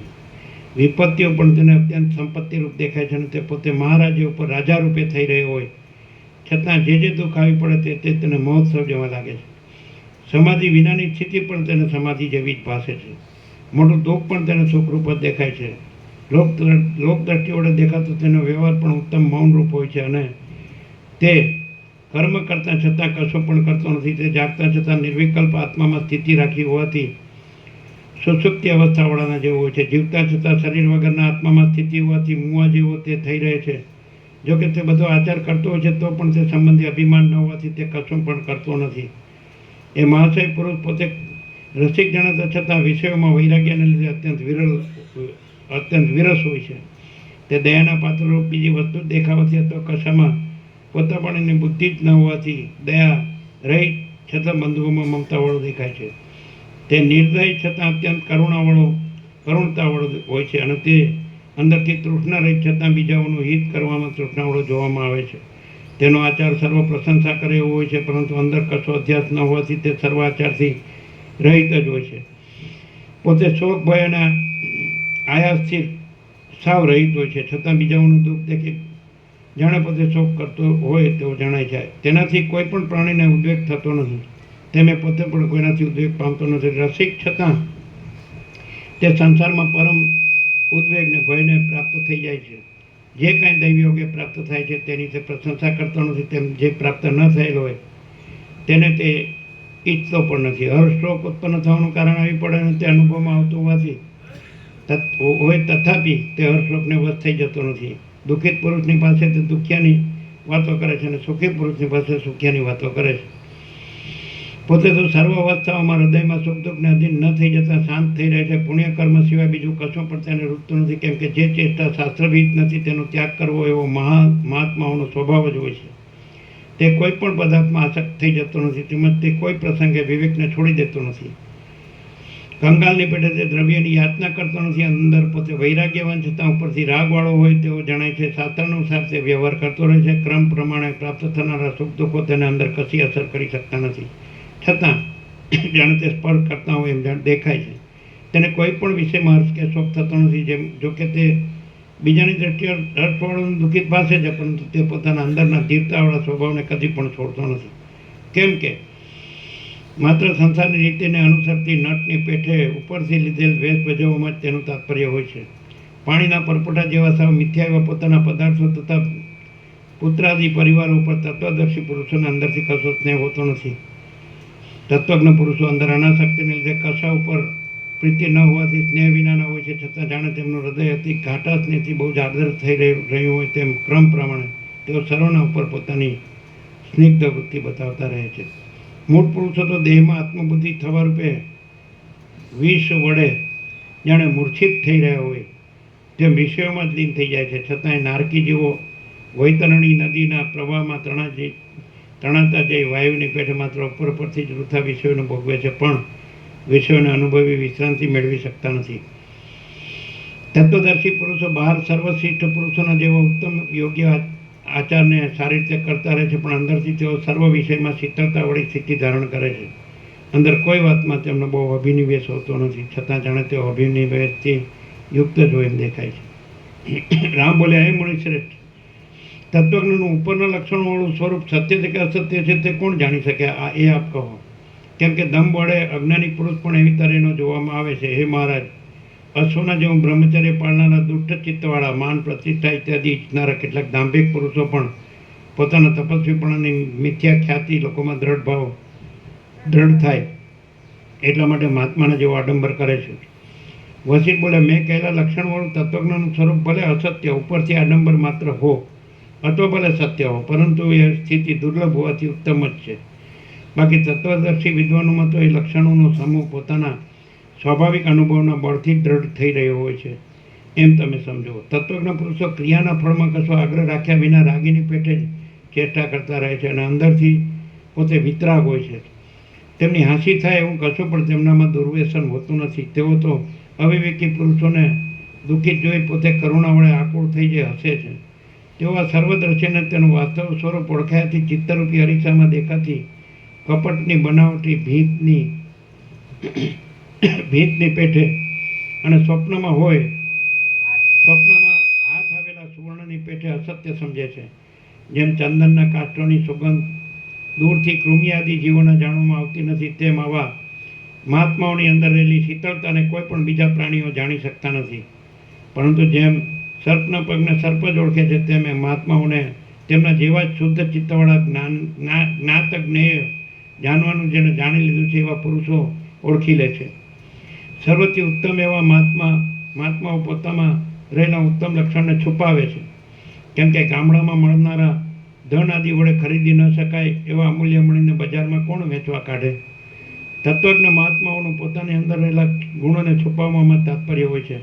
વિપત્તિઓ પણ તેને અત્યંત સંપત્તિરૂપ દેખાય છે અને તે પોતે મહારાજા ઉપર રાજા રૂપે થઈ રહ્યો હોય છતાં જે દુઃખ આવી પડે તે તેને મહોત્સવ જેવા લાગે છે. સમાધિ વિનાની સ્થિતિ પણ તેને સમાધિ જેવી જ ભાસે છે. મોટું દુઃખ પણ તેને સુખરૂપ જ દેખાય છે. લોક દ્રષ્ટિ વડે દેખાતો તેનો વ્યવહાર પણ ઉત્તમ મૌનરૂપ હોય છે અને તે કર્મ કરતા છતાં કશું પણ કરતો નથી. તે જાગતા છતાં નિર્વિકલ્પ આત્મામાં સ્થિતિ રાખી હોવાથી સુષુપ્તિ અવસ્થાવાળાના જેવો હોય છે. જીવતા છતાં શરીર વગરના આત્મામાં સ્થિતિ હોવાથી મુવા જેવો તે થઈ રહે છે. જોકે તે બધો આચાર કરતો હોય છે તો પણ તે સંબંધી અભિમાન ન હોવાથી તે કશું પણ કરતો નથી. એ મહાશય પુરુષ પોતે રસિક જણાતા છતાં વિષયોમાં વૈરાગ્યને લીધે અત્યંત વિરસ હોય છે. તે દયાના પાત્રરૂપ બીજી વસ્તુ જ દેખાવાથી અથવા કશામાં પોતાપણીની બુદ્ધિ જ ન હોવાથી દયા રહિત છતાં બંધુઓમાં મમતાવાળો દેખાય છે. તે નિર્દય છતાં અત્યંત કરુણતાવાળો હોય છે અને તે અંદરથી તૃષ્ણા રહિત છતાં બીજાઓનું હિત કરવામાં તૃષ્ણાવાળો જોવામાં આવે છે. તેનો આચાર સર્વ પ્રશંસા કરે એવો હોય છે, પરંતુ અંદર કશો અધ્યાસ ન હોવાથી તે સર્વ આચારથી રહિત જ હોય છે. પોતે શોક, ભય અને આયાસથી સાવ રહિત હોય છે, છતાં બીજાઓનું દુઃખ દેખી જાણે પોતે શોક કરતો હોય તેવું જણાય છે. તેનાથી કોઈ પણ પ્રાણીને ઉદ્વેગ થતો નથી, તેમે પોતે પણ કોઈનાથી ઉદ્વેગ પામતો નથી. રસિક છતાં તે સંસારમાં પરમ ઉદ્વેગને ભયને પ્રાપ્ત થઈ જાય છે. જે કાંઈ દૈવી યોગે પ્રાપ્ત થાય છે તેની તે પ્રશંસા કરતો નથી, તેમ જે પ્રાપ્ત ન થયેલો હોય તેને તે ઈચ્છતો પણ નથી. હર્ષશોક ઉત્પન્ન થવાનું કારણ આવી પડે અને તે અનુભવમાં આવતું હોવાથી તથાપિ તે હર્ષશોકને વશ થઈ જતો નથી. દુઃખિત પુરુષની પાસે તે દુખ્યાની વાતો કરે છે અને સુખી પુરુષની પાસે સુખ્યાની વાતો કરે છે. પોતે તો સર્વ અવસ્થાઓમાં હૃદયમાં સુખ દુઃખને અધીન ન થઈ જતા શાંત થઈ રહે છે. પુણ્ય કર્મ સિવાય બીજું કશું પણ તેને રૂચતું નથી, કેમ કે જે ચેષ્ટા શાસ્ત્રવિહિત નથી તેનો ત્યાગ કરવો એવો મહાત્માઓનો સ્વભાવ જ હોય છે. તે કોઈ પણ પદાર્થમાં આસક્ત થઈ જતો નથી, તેમજ તે કોઈ પ્રસંગે વિવેકને છોડી દેતો નથી. કંગાલની પેટે તે દ્રવ્યની યાચના કરતો નથી. અંદર પોતે વૈરાગ્યવાન છતાં ઉપરથી રાગવાળો હોય તેવો જણાય છે. શાસ્ત્રાનુસાર તે વ્યવહાર કરતો રહે છે. ક્રમ પ્રમાણે પ્રાપ્ત થનારા સુખ દુઃખો તેને અંદર કશી અસર કરી શકતા નથી, છતાં જાણે તે સ્પર્શ કરતા હોય એમ દેખાય છે. તેને કોઈ પણ વિષયમાં હર્ષ કે શોક થતો નથી. જેમ જોકે તે બીજાની દ્રષ્ટિએ હર્ષવાળો દુઃખિત ભાષે છે, પરંતુ તે પોતાના અંદરના ધીરતાવાળા સ્વભાવને કદી પણ છોડતો નથી. કેમ કે માત્ર સંસારની રીતિને અનુસરતી નટની પેઠે ઉપરથી લીધેલ વેશ ભજવવામાં જ તેનું તાત્પર્ય હોય છે. પાણીના પરપોટા જેવા સાવ મિથ્યા એવા પોતાના પદાર્થો તથા પુત્રાદિ પરિવારો ઉપર તત્વદર્શી પુરુષોને અંદરથી કશો સ્નેહ હોતો નથી. તત્વજ્ઞ પુરુષો અંદર અનાસક્તિને લીધે કશા ઉપર પ્રીતિ ન હોવાથી સ્નેહ વિનાના હોય છે, છતાં જાણે તેમનું હૃદય અતિ ઘાટા સ્નેહથી બહુ જ આદર થઈ રહ્યું હોય તેમ ક્રમ પ્રમાણે તેઓ સર્વના ઉપર પોતાની સ્નિગ્ધ વૃત્તિ બતાવતા રહે છે. મૂળ પુરુષો તો દેહમાં આત્મબુદ્ધિ થવા રૂપે વિષ વડે જાણે મૂર્છિત થઈ રહ્યા હોય તેમ વિષયોમાં જ લીન થઈ જાય છે, છતાંય નારકી જેવો વૈતરણી નદીના પ્રવાહમાં તણાતા જઈ વાયુની પેઠે માત્ર ઉપર પરથી જ વૃથા વિષયોને ભોગવે છે, પણ વિષયોને અનુભવી વિશ્રાંતિ મેળવી શકતા નથી. તત્વદર્શી પુરુષો બહાર સર્વશ્રેષ્ઠ પુરુષોના જેવો ઉત્તમ યોગ્ય આચારને સારી રીતે કરતા રહે છે, પણ અંદરથી તેઓ સર્વ વિષયમાં શીતળતા વળી સ્થિતિ ધારણ કરે છે. અંદર કોઈ વાતમાં તેમનો બહુ અભિનિવેશ હોતો નથી, છતાં જાણે તેઓ અભિનિવેશથી યુક્ત જ હોય એમ દેખાય છે. રામ બોલ્યા, હે મુનિશ્રેષ્ઠ, તત્વજ્ઞનું ઉપરના લક્ષણોવાળું સ્વરૂપ સત્ય છે કે અસત્ય છે તે કોણ જાણી શકે? એ આપ કહો. કેમ કે દંભ વડે અજ્ઞાની પુરુષ પણ એવી તરેનો જોવામાં આવે છે. હે મહારાજ, અશ્વના જેવું બ્રહ્મચર્ય પાળનારા દુષ્ટ ચિત્તવાળા, માન પ્રતિષ્ઠા ઇત્યાદિ ઈચ્છનારા કેટલાક દાંભિક પુરુષો પણ પોતાના તપસ્વીપણાની મિથ્યા ખ્યાતિ લોકોમાં દ્રઢ થાય એટલા માટે મહાત્માના જેવો આડંબર કરે છે. વશિષ્ઠ બોલે, મેં કહેલા લક્ષણવાળું તત્વજ્ઞનું સ્વરૂપ ભલે અસત્ય ઉપરથી આડંબર માત્ર હો અથવા ભલે સત્ય હો, પરંતુ એ સ્થિતિ દુર્લભ હોવાથી ઉત્તમ જ છે. બાકી તત્વદર્શી વિદ્વાનોમાં તો એ લક્ષણોનો સમૂહ પોતાના સ્વાભાવિક અનુભવના બળથી દ્રઢ થઈ રહ્યો હોય છે એમ તમે સમજો. તત્વજ્ઞ પુરુષો ક્રિયાના ફળમાં કશો આગ્રહ રાખ્યા વિના રાગીની પેટે જ ચેષ્ટા કરતા રહે છે અને અંદરથી પોતે વિતરાગ હોય છે. તેમની હાંસી થાય એવું કશું પણ તેમનામાં દુર્વ્યસન હોતું નથી. તેઓ તો અવિવેકી પુરુષોને દુઃખિત જોઈ પોતે કરુણા વડે આકુળ થઈ જે હસે છે. તેઓ આ સર્વદ્રશ્યને તેનું વાસ્તવ સ્વરૂપ ઓળખાયાથી ચિત્તરૂપી અરીસામાં દેખાતી કપટની બનાવટી ભીતની પેઠે અને સ્વપ્નમાં હાથ આવેલા સુવર્ણની પેઠે અસત્ય સમજે છે. જેમ ચંદનના કાષ્ઠોની સુગંધ દૂરથી કૃમિ આદિ જીવોને જાણવામાં આવતી નથી, તેમ આવા મહાત્માઓની અંદર રહેલી શીતળતાને કોઈ પણ બીજા પ્રાણીઓ જાણી શકતા નથી. પરંતુ જેમ સર્પના પગને સર્પ જ ઓળખે છે, તેમ એ મહાત્માઓને તેમના જેવા જ શુદ્ધ ચિત્તવાળા જ્ઞાતજ્ઞેય જાણવાનું જેને જાણી લીધું છે એવા પુરુષો ઓળખી લે છે. સર્વથી ઉત્તમ એવા મહાત્માઓ પોતામાં રહેલા ઉત્તમ લક્ષણને છુપાવે છે. કેમ કે ગામડામાં મળનારા ધન આદિ વડે ખરીદી ન શકાય એવા અમૂલ્ય મણીને બજારમાં કોણ વેચવા કાઢે? તત્વજ્ઞ મહાત્માઓનું પોતાની અંદર રહેલા ગુણોને છુપાવવામાં તાત્પર્ય હોય છે,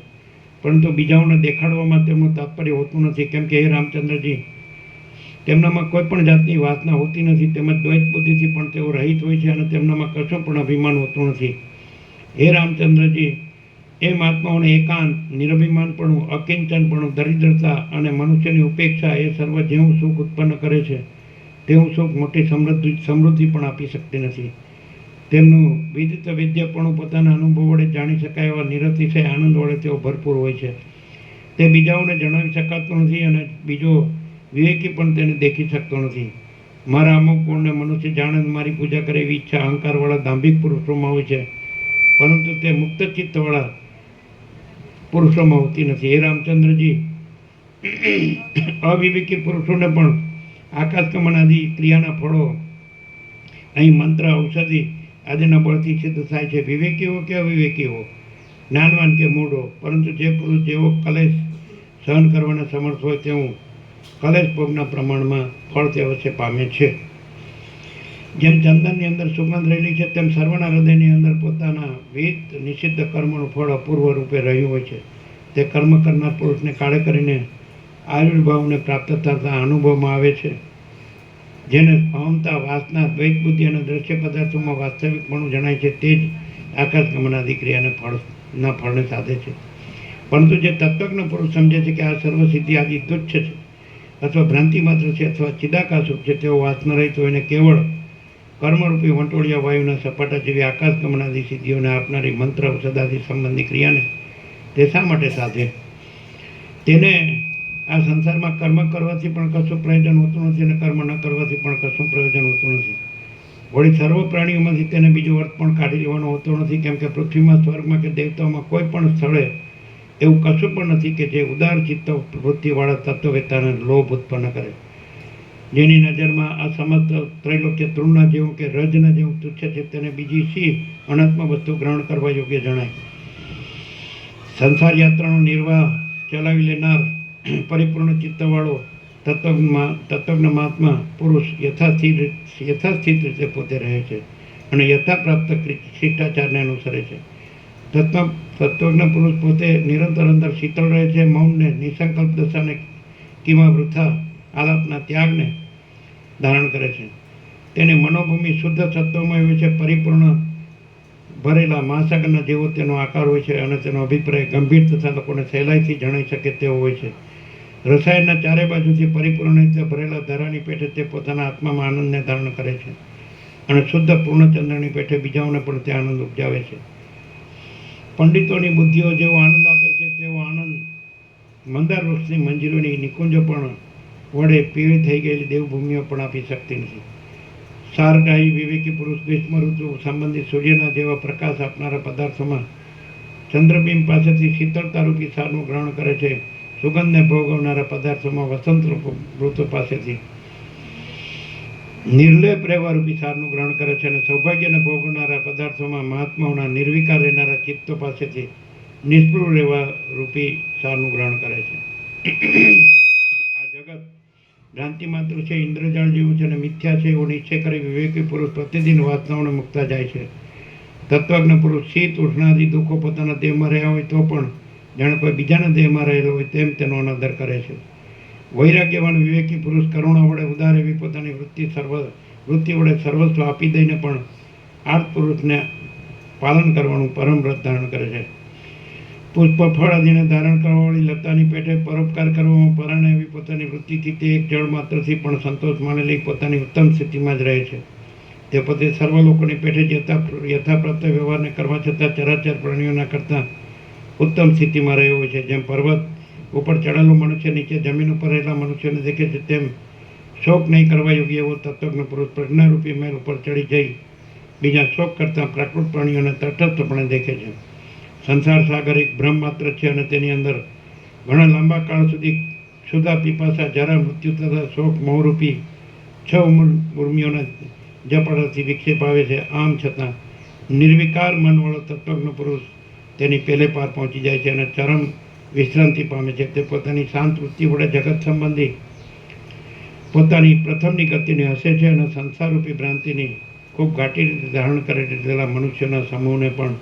પરંતુ બીજાઓને દેખાડવામાં તેમનું તાત્પર્ય હોતું નથી. કેમ કે હે રામચંદ્રજી, તેમનામાં કોઈ પણ જાતની વાસના હોતી નથી, તેમજ દ્વૈત બુદ્ધિથી પણ તેઓ રહિત હોય છે અને તેમનામાં કશું પણ અભિમાન હોતું નથી. હે રામચંદ્રજી, એ મહાત્માઓને એકાંત, નિરભિમાનપણું, અકિંચનપણું, દરિદ્રતા અને મનુષ્યની ઉપેક્ષા એ સર્વ જેવું સુખ ઉત્પન્ન કરે છે તેવું સુખ મોટી સમૃદ્ધિ પણ આપી શકતી નથી. તેમનું વિદિત વિદ્યપણું પોતાના અનુભવ વડે જાણી શકાય એવા નિરતિશય આનંદ વડે તેઓ ભરપૂર હોય છે. તે બીજાઓને જણાવી શકાતું નથી અને બીજો વિવેકી પણ તેને દેખી શકતો નથી. મારા અમુક ગુણને મનુષ્ય જાણે મારી પૂજા કરે એવી ઈચ્છા અહંકારવાળા દાંભિક પુરુષોમાં હોય છે, પરંતુ તે મુક્ત ચિત્તવાળા પુરુષોમાં હોતી નથી. હે રામચંદ્રજી, અવિવેકી પુરુષોને પણ આકાશગમન આદિ ક્રિયાના ફળો અહીં મંત્ર, ઔષધિ આદિના બળથી સિદ્ધ થાય છે. વિવેકી હો કે અવિવેકી હો, જ્ઞાનવાન કે મૂઢ હો, પરંતુ જે પુરુષ જેવો કલેશ સહન કરવાના સમર્થ હોય તેવું કલેશ ભોગના પ્રમાણમાં ફળ તે અવશ્ય પામે છે. જેમ ચંદનની અંદર સુગંધ રહેલી છે, તેમ સર્વના હૃદયની અંદર પોતાના વિહિત નિષિદ્ધ કર્મનું ફળ અપૂર્વ રૂપે રહ્યું હોય છે. તે કર્મ કરનાર પુરુષને કાળે કરીને આયુર્ભાવને પ્રાપ્ત થતા અનુભવમાં આવે છે. જેને અહમતા, વાસના, દ્વૈત બુદ્ધિ અને દ્રશ્ય પદાર્થોમાં વાસ્તવિકપણું જણાય છે, તે જ આકાશગમનાદિ ક્રિયાના ફળને સાધે છે. પરંતુ જે તત્વજ્ઞ પુરુષ સમજે છે કે આ સર્વ સિદ્ધિ આદિ તુચ્છ છે અથવા ભ્રાંતિ માત્ર છે અથવા ચિદાકાશુક છે, તેઓ વાસના રહિત હોઈને કેવળ કર્મરૂપી વંટોળિયા વાયુના સપાટા જેવી આકાશગમનાદિ સિદ્ધિઓને આપનારી મંત્ર, ઔષધાદિ સંબંધી ક્રિયાને તે શા માટે સાધે? તેને આ સંસારમાં કર્મ કરવાથી પણ કશું પ્રયોજન હોતું નથી અને કર્મ ન કરવાથી પણ કશું પ્રયોજન હોતું નથી. વળી સર્વ પ્રાણીઓમાંથી તેને બીજો અર્થ પણ કાઢી લેવાનો હોતો નથી, કેમ કે પૃથ્વીમાં, સ્વર્ગમાં કે દેવતાઓમાં કોઈ પણ સ્થળે એવું કશું પણ નથી કે જે ઉદાર ચિત્ત વૃત્તિવાળા તત્વવેતાને લોભ ઉત્પન્ન કરે, જેની નજરમાં આ સમસ્ત ત્રૈલોક્ય તૃણના જેવું કે રજના જેવું તુચ્છ છે, તેને બીજી સી અનાત્મ વસ્તુ ગ્રહણ કરવા યોગ્ય જણાય. સંસાર યાત્રાનો નિર્વાહ ચલાવી લેનાર પરિપૂર્ણ ચિત્તવાળો તત્વજ્ઞ મહાત્મા પુરુષ યથાસ્થિત રીતે પોતે રહે છે અને યથાપ્રાપ્ત શિષ્ટાચારને અનુસરે છે. તત્વજ્ઞ પુરુષ પોતે નિરંતર અંદર શીતળ રહે છે, મૌનને, નિસંકલ્પ દશાને, કિમા વૃથા આલાપના ત્યાગને ધારણ કરે છે. તેની મનોભૂમિ શુદ્ધ સત્વમય હોય છે, પરિપૂર્ણ ભરેલા મહાસાગરના જેવો તેનો આકાર હોય છે અને તેનો અભિપ્રાય ગંભીર તથા લોકોને સહેલાઈથી જણાઈ શકે તેવો હોય છે. રસાયણના ચારે બાજુથી પરિપૂર્ણ રીતે ભરેલા ધારાની પેઠે તે પોતાના આત્મામાં આનંદને ધારણ કરે છે અને શુદ્ધ પૂર્ણચંદ્રની પેઠે બીજાઓને પણ તે આનંદ ઉપજાવે છે. પંડિતોની બુદ્ધિઓ જેવો આનંદ આપે છે તેવો આનંદ મંદાર વૃક્ષની મંજીરોની નિકુંજો પણ વડે પીળી થઈ ગયેલી દેવભૂમિઓ પણ આપી શકતી નથી. સારગાહી વિવેકી પુરુષ ગ્રીષ્મ ઋતુ સંબંધી સૂર્યના જેવા પ્રકાશ આપનારા પદાર્થોમાં ચંદ્રબિંબ પાસેથી શીતળતારૂપી સારનું ગ્રહણ કરે છે. સુગંધને ભોગવનારા પદાર્થોમાં વસંત ઋતુ પાસેથી નિર્લેપ રહેવારૂપી સારનું ગ્રહણ કરે છે અને સૌભાગ્યને ભોગવનારા પદાર્થોમાં મહાત્માઓના નિર્વિકાર રહેનારા ચિત્તો પાસેથી નિષ્ફળ રહેવા રૂપી સારનું ગ્રહણ કરે છે. આ જગત ભ્રાંતિ માત્ર છે, ઇન્દ્રજાળ જેવું છે અને મિથ્યા છે એવો નિશ્ચય કરી વિવેકી પુરુષ પ્રતિદિન વાસનાઓને મુકતા જાય છે. તત્વજ્ઞ પુરુષ શીત ઉષ્ણાદિ દુઃખો પોતાના દેહમાં રહ્યા હોય તો પણ જાણે કોઈ બીજાના દેહમાં રહેલો હોય તેમ તેનો અનાદર કરે છે. વૈરાગ્યવાન વિવેકી પુરુષ કરુણા વડે ઉદાર એવી પોતાની વૃત્તિ વડે સર્વસ્વ આપી દઈને પણ આર્ત પુરુષને પાલન કરવાનું પરમ વ્રત ધારણ કરે છે. પુષ્પ ફળ આદિને ધારણ કરવાવાળી લતાની પેઠે પરોપકાર કરવામાં પરાણે એવી પોતાની વૃત્તિથી તે એક જળ માત્રથી પણ સંતોષ માનેલી પોતાની ઉત્તમ સ્થિતિમાં જ રહે છે. તે પોતે સર્વ લોકોની પેઠે જ યથાપ્રાપ્ત વ્યવહારને કરવા છતાં ચરાચર પ્રાણીઓના કરતાં ઉત્તમ સ્થિતિમાં રહ્યો હોય છે. જેમ પર્વત ઉપર ચડેલો મનુષ્ય નીચે જમીન ઉપર રહેલા મનુષ્યને દેખે છે, તેમ શોક નહીં કરવા યોગ્ય એવો તત્વજ્ઞ પુરુષ પ્રજ્ઞારૂપી મહેલ ઉપર ચડી જઈ બીજા શોક કરતાં પ્રાકૃત પ્રાણીઓને તટસ્થપણે દેખે છે. સંસાર સાગર એક બ્રહ્મ માત્ર છે અને તેની અંદર ઘણા લાંબા કાળ સુધી ક્ષુધા, પીપાસા, જરા, મૃત્યુ તથા શોક મોહરૂપી 6 ઉર્મિઓના ઝપાટાથી વિક્ષેપ આવે છે. આમ છતાં નિર્વિકાર મનવાળો તત્વજ્ઞ પુરુષ તેની પહેલે પાર પહોંચી જાય છે અને ચરમ વિશ્રાંતિ પામે છે. તે પોતાની શાંત વૃત્તિ વડે જગત સંબંધી પોતાની પ્રથમની ગતિને હસે છે અને સંસારરૂપી ભ્રાંતિની ખૂબ ઘાટી રીતે ધારણ કરેલા મનુષ્યોના સમૂહને પણ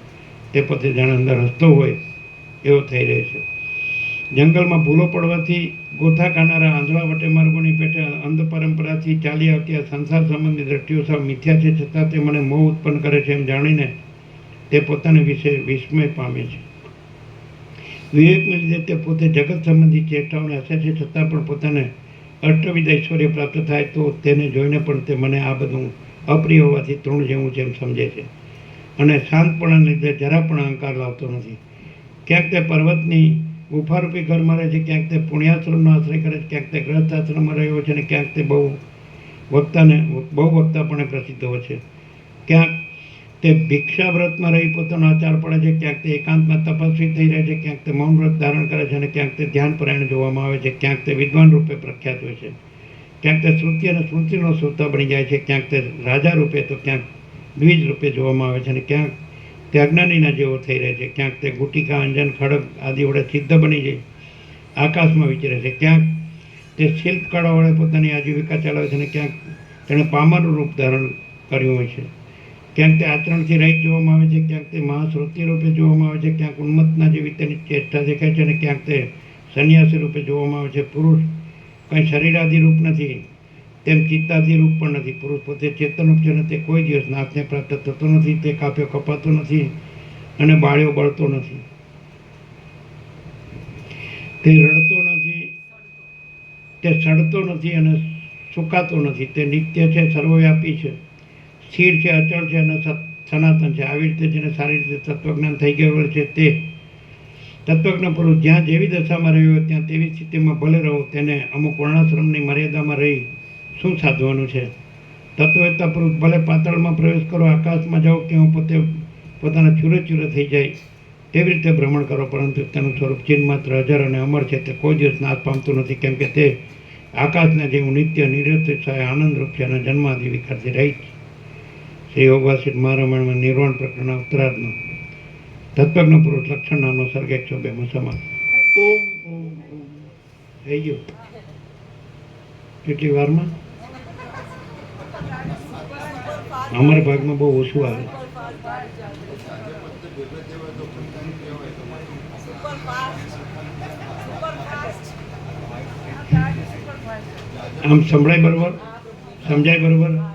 તે પોતે જાણે અંદર હસતો હોય એવો થઈ રહે છે. જંગલમાં ભૂલો પડવાથી ગોથા ખાનારા આંધળા વટે માર્ગોની પેઠે અંધ પરંપરાથી ચાલી આવતી આ સંસાર સંબંધી દ્રષ્ટિઓ સાવ મિથ્યા છે, છતાં તે મને મોહ ઉત્પન્ન કરે છે એમ જાણીને તે પોતાને વિશે વિસ્મય પામે છે. વિવેકને લીધે તે પોતે જગત સંબંધી ચેષ્ટાઓને હસે છે, છતાં પણ પોતાને અષ્ટવિધ ઐશ્વર્ય પ્રાપ્ત થાય તો તેને જોઈને પણ તે મને આ બધું અપ્રિય હોવાથી તૃણ જેવું છે એમ સમજે છે અને શાંતપણાને લીધે જરા પણ અહંકાર લાવતો નથી. ક્યાંક તે પર્વતની ગુફારૂપી ઘરમાં રહે છે, ક્યાંક તે પુણ્યાશ્રમનો આશ્રય કરે છે, ક્યાંક તે ગ્રસ્ત આશ્રમમાં રહ્યો છે અને ક્યાંક તે બહુ વક્તાપણે પ્રસિદ્ધ હોય છે. ક્યાંક તે ભિક્ષા વ્રતમાં રહી પોતાનો આચાર પડે છે, ક્યાંક તે એકાંતમાં તપસ્વી થઈ રહે છે, ક્યાંક તે મૌન વ્રત ધારણ કરે છે અને ક્યાંક તે ધ્યાન પરાયણ જોવામાં આવે છે, ક્યાંક તે વિદ્વાન રૂપે પ્રખ્યાત હોય છે, ક્યાંક તે શ્રુતિ અને સ્મૃતિનો શ્રોતા બની જાય છે, ક્યાંક તે રાજા રૂપે તો ક્યાંક દ્વિજ રૂપે જોવામાં આવે છે અને ક્યાંક તે અજ્ઞાનીના જેવો થઈ રહે છે, ક્યાંક તે ગુટિકા, અંજન, ખડગ આદિ વડે સિદ્ધ બની જાય આકાશમાં વિચરે છે, ક્યાંક તે શિલ્પકળા વડે પોતાની આજીવિકા ચલાવે છે અને ક્યાંક તેણે પામરનું રૂપ ધારણ કર્યું હોય છે, ક્યાંક તે આચરણથી રહિત જોવામાં આવે છે, ક્યાંક તે મહાશ્રુતિ રૂપે જોવામાં આવે છે, ક્યાંક ઉન્મત્તના જેવી તેની ચેષ્ટા દેખાય છે અને ક્યાંક તે સંન્યાસી રૂપે જોવામાં આવે છે. પુરુષ કંઈ શરીરાદિ રૂપ નથી, તેમ ચિત્તાદિ રૂપ પણ નથી. પુરુષ પોતે ચેતનરૂપ છે અને તે કોઈ દિવસ નાશને પ્રાપ્ત થતો નથી, તે કાપ્યો કપાતો નથી અને બાળ્યો બળતો નથી, તે રડતો નથી, તે સડતો નથી અને સુકાતો નથી, તે નિત્ય છે, સર્વવ્યાપી છે, સ્થિર છે, અચળ છે અને સનાતન છે. આવી રીતે જેને સારી રીતે તત્વજ્ઞાન થઈ ગયેલું છે તે તત્વજ્ઞ પુરુષ જ્યાં જેવી દશામાં રહ્યો હોય ત્યાં તેવી સ્થિતિમાં ભલે રહો, તેને અમુક વર્ણાશ્રમની મર્યાદામાં રહી શું સાધવાનું છે તત્વવેત્તા પુરુષ ભલે પાતાળમાં પ્રવેશ કરો, આકાશમાં જાઓ, કે હું પોતે પોતાના ચૂરે ચૂરે થઈ જાય એવી રીતે ભ્રમણ કરો, પરંતુ તેનું સ્વરૂપ ચિહ્ન માત્ર હજાર અને અમર છે. તે કોઈ દિવસ નાશ પામતું નથી, કેમ કે તે આકાશના જેવું નિત્ય નિરતિશય આનંદરૂપ છે અને જન્માદિ વિકારથી રહિત છે. શ્રી યોગવાસિત મહારામાયણમાં નિર્વાણ પ્રકરણના ઉત્તરાર્ધમાં તત્વજ્ઞ પુરુષ લક્ષણ નામનો સર્ગ 102માં સમાસ થઈ ગયો. કેટલી વારમાં? અમારા ભાગમાં બહુ ઓછું આવે. આમ સંભળાય બરોબર? સમજાય બરોબર?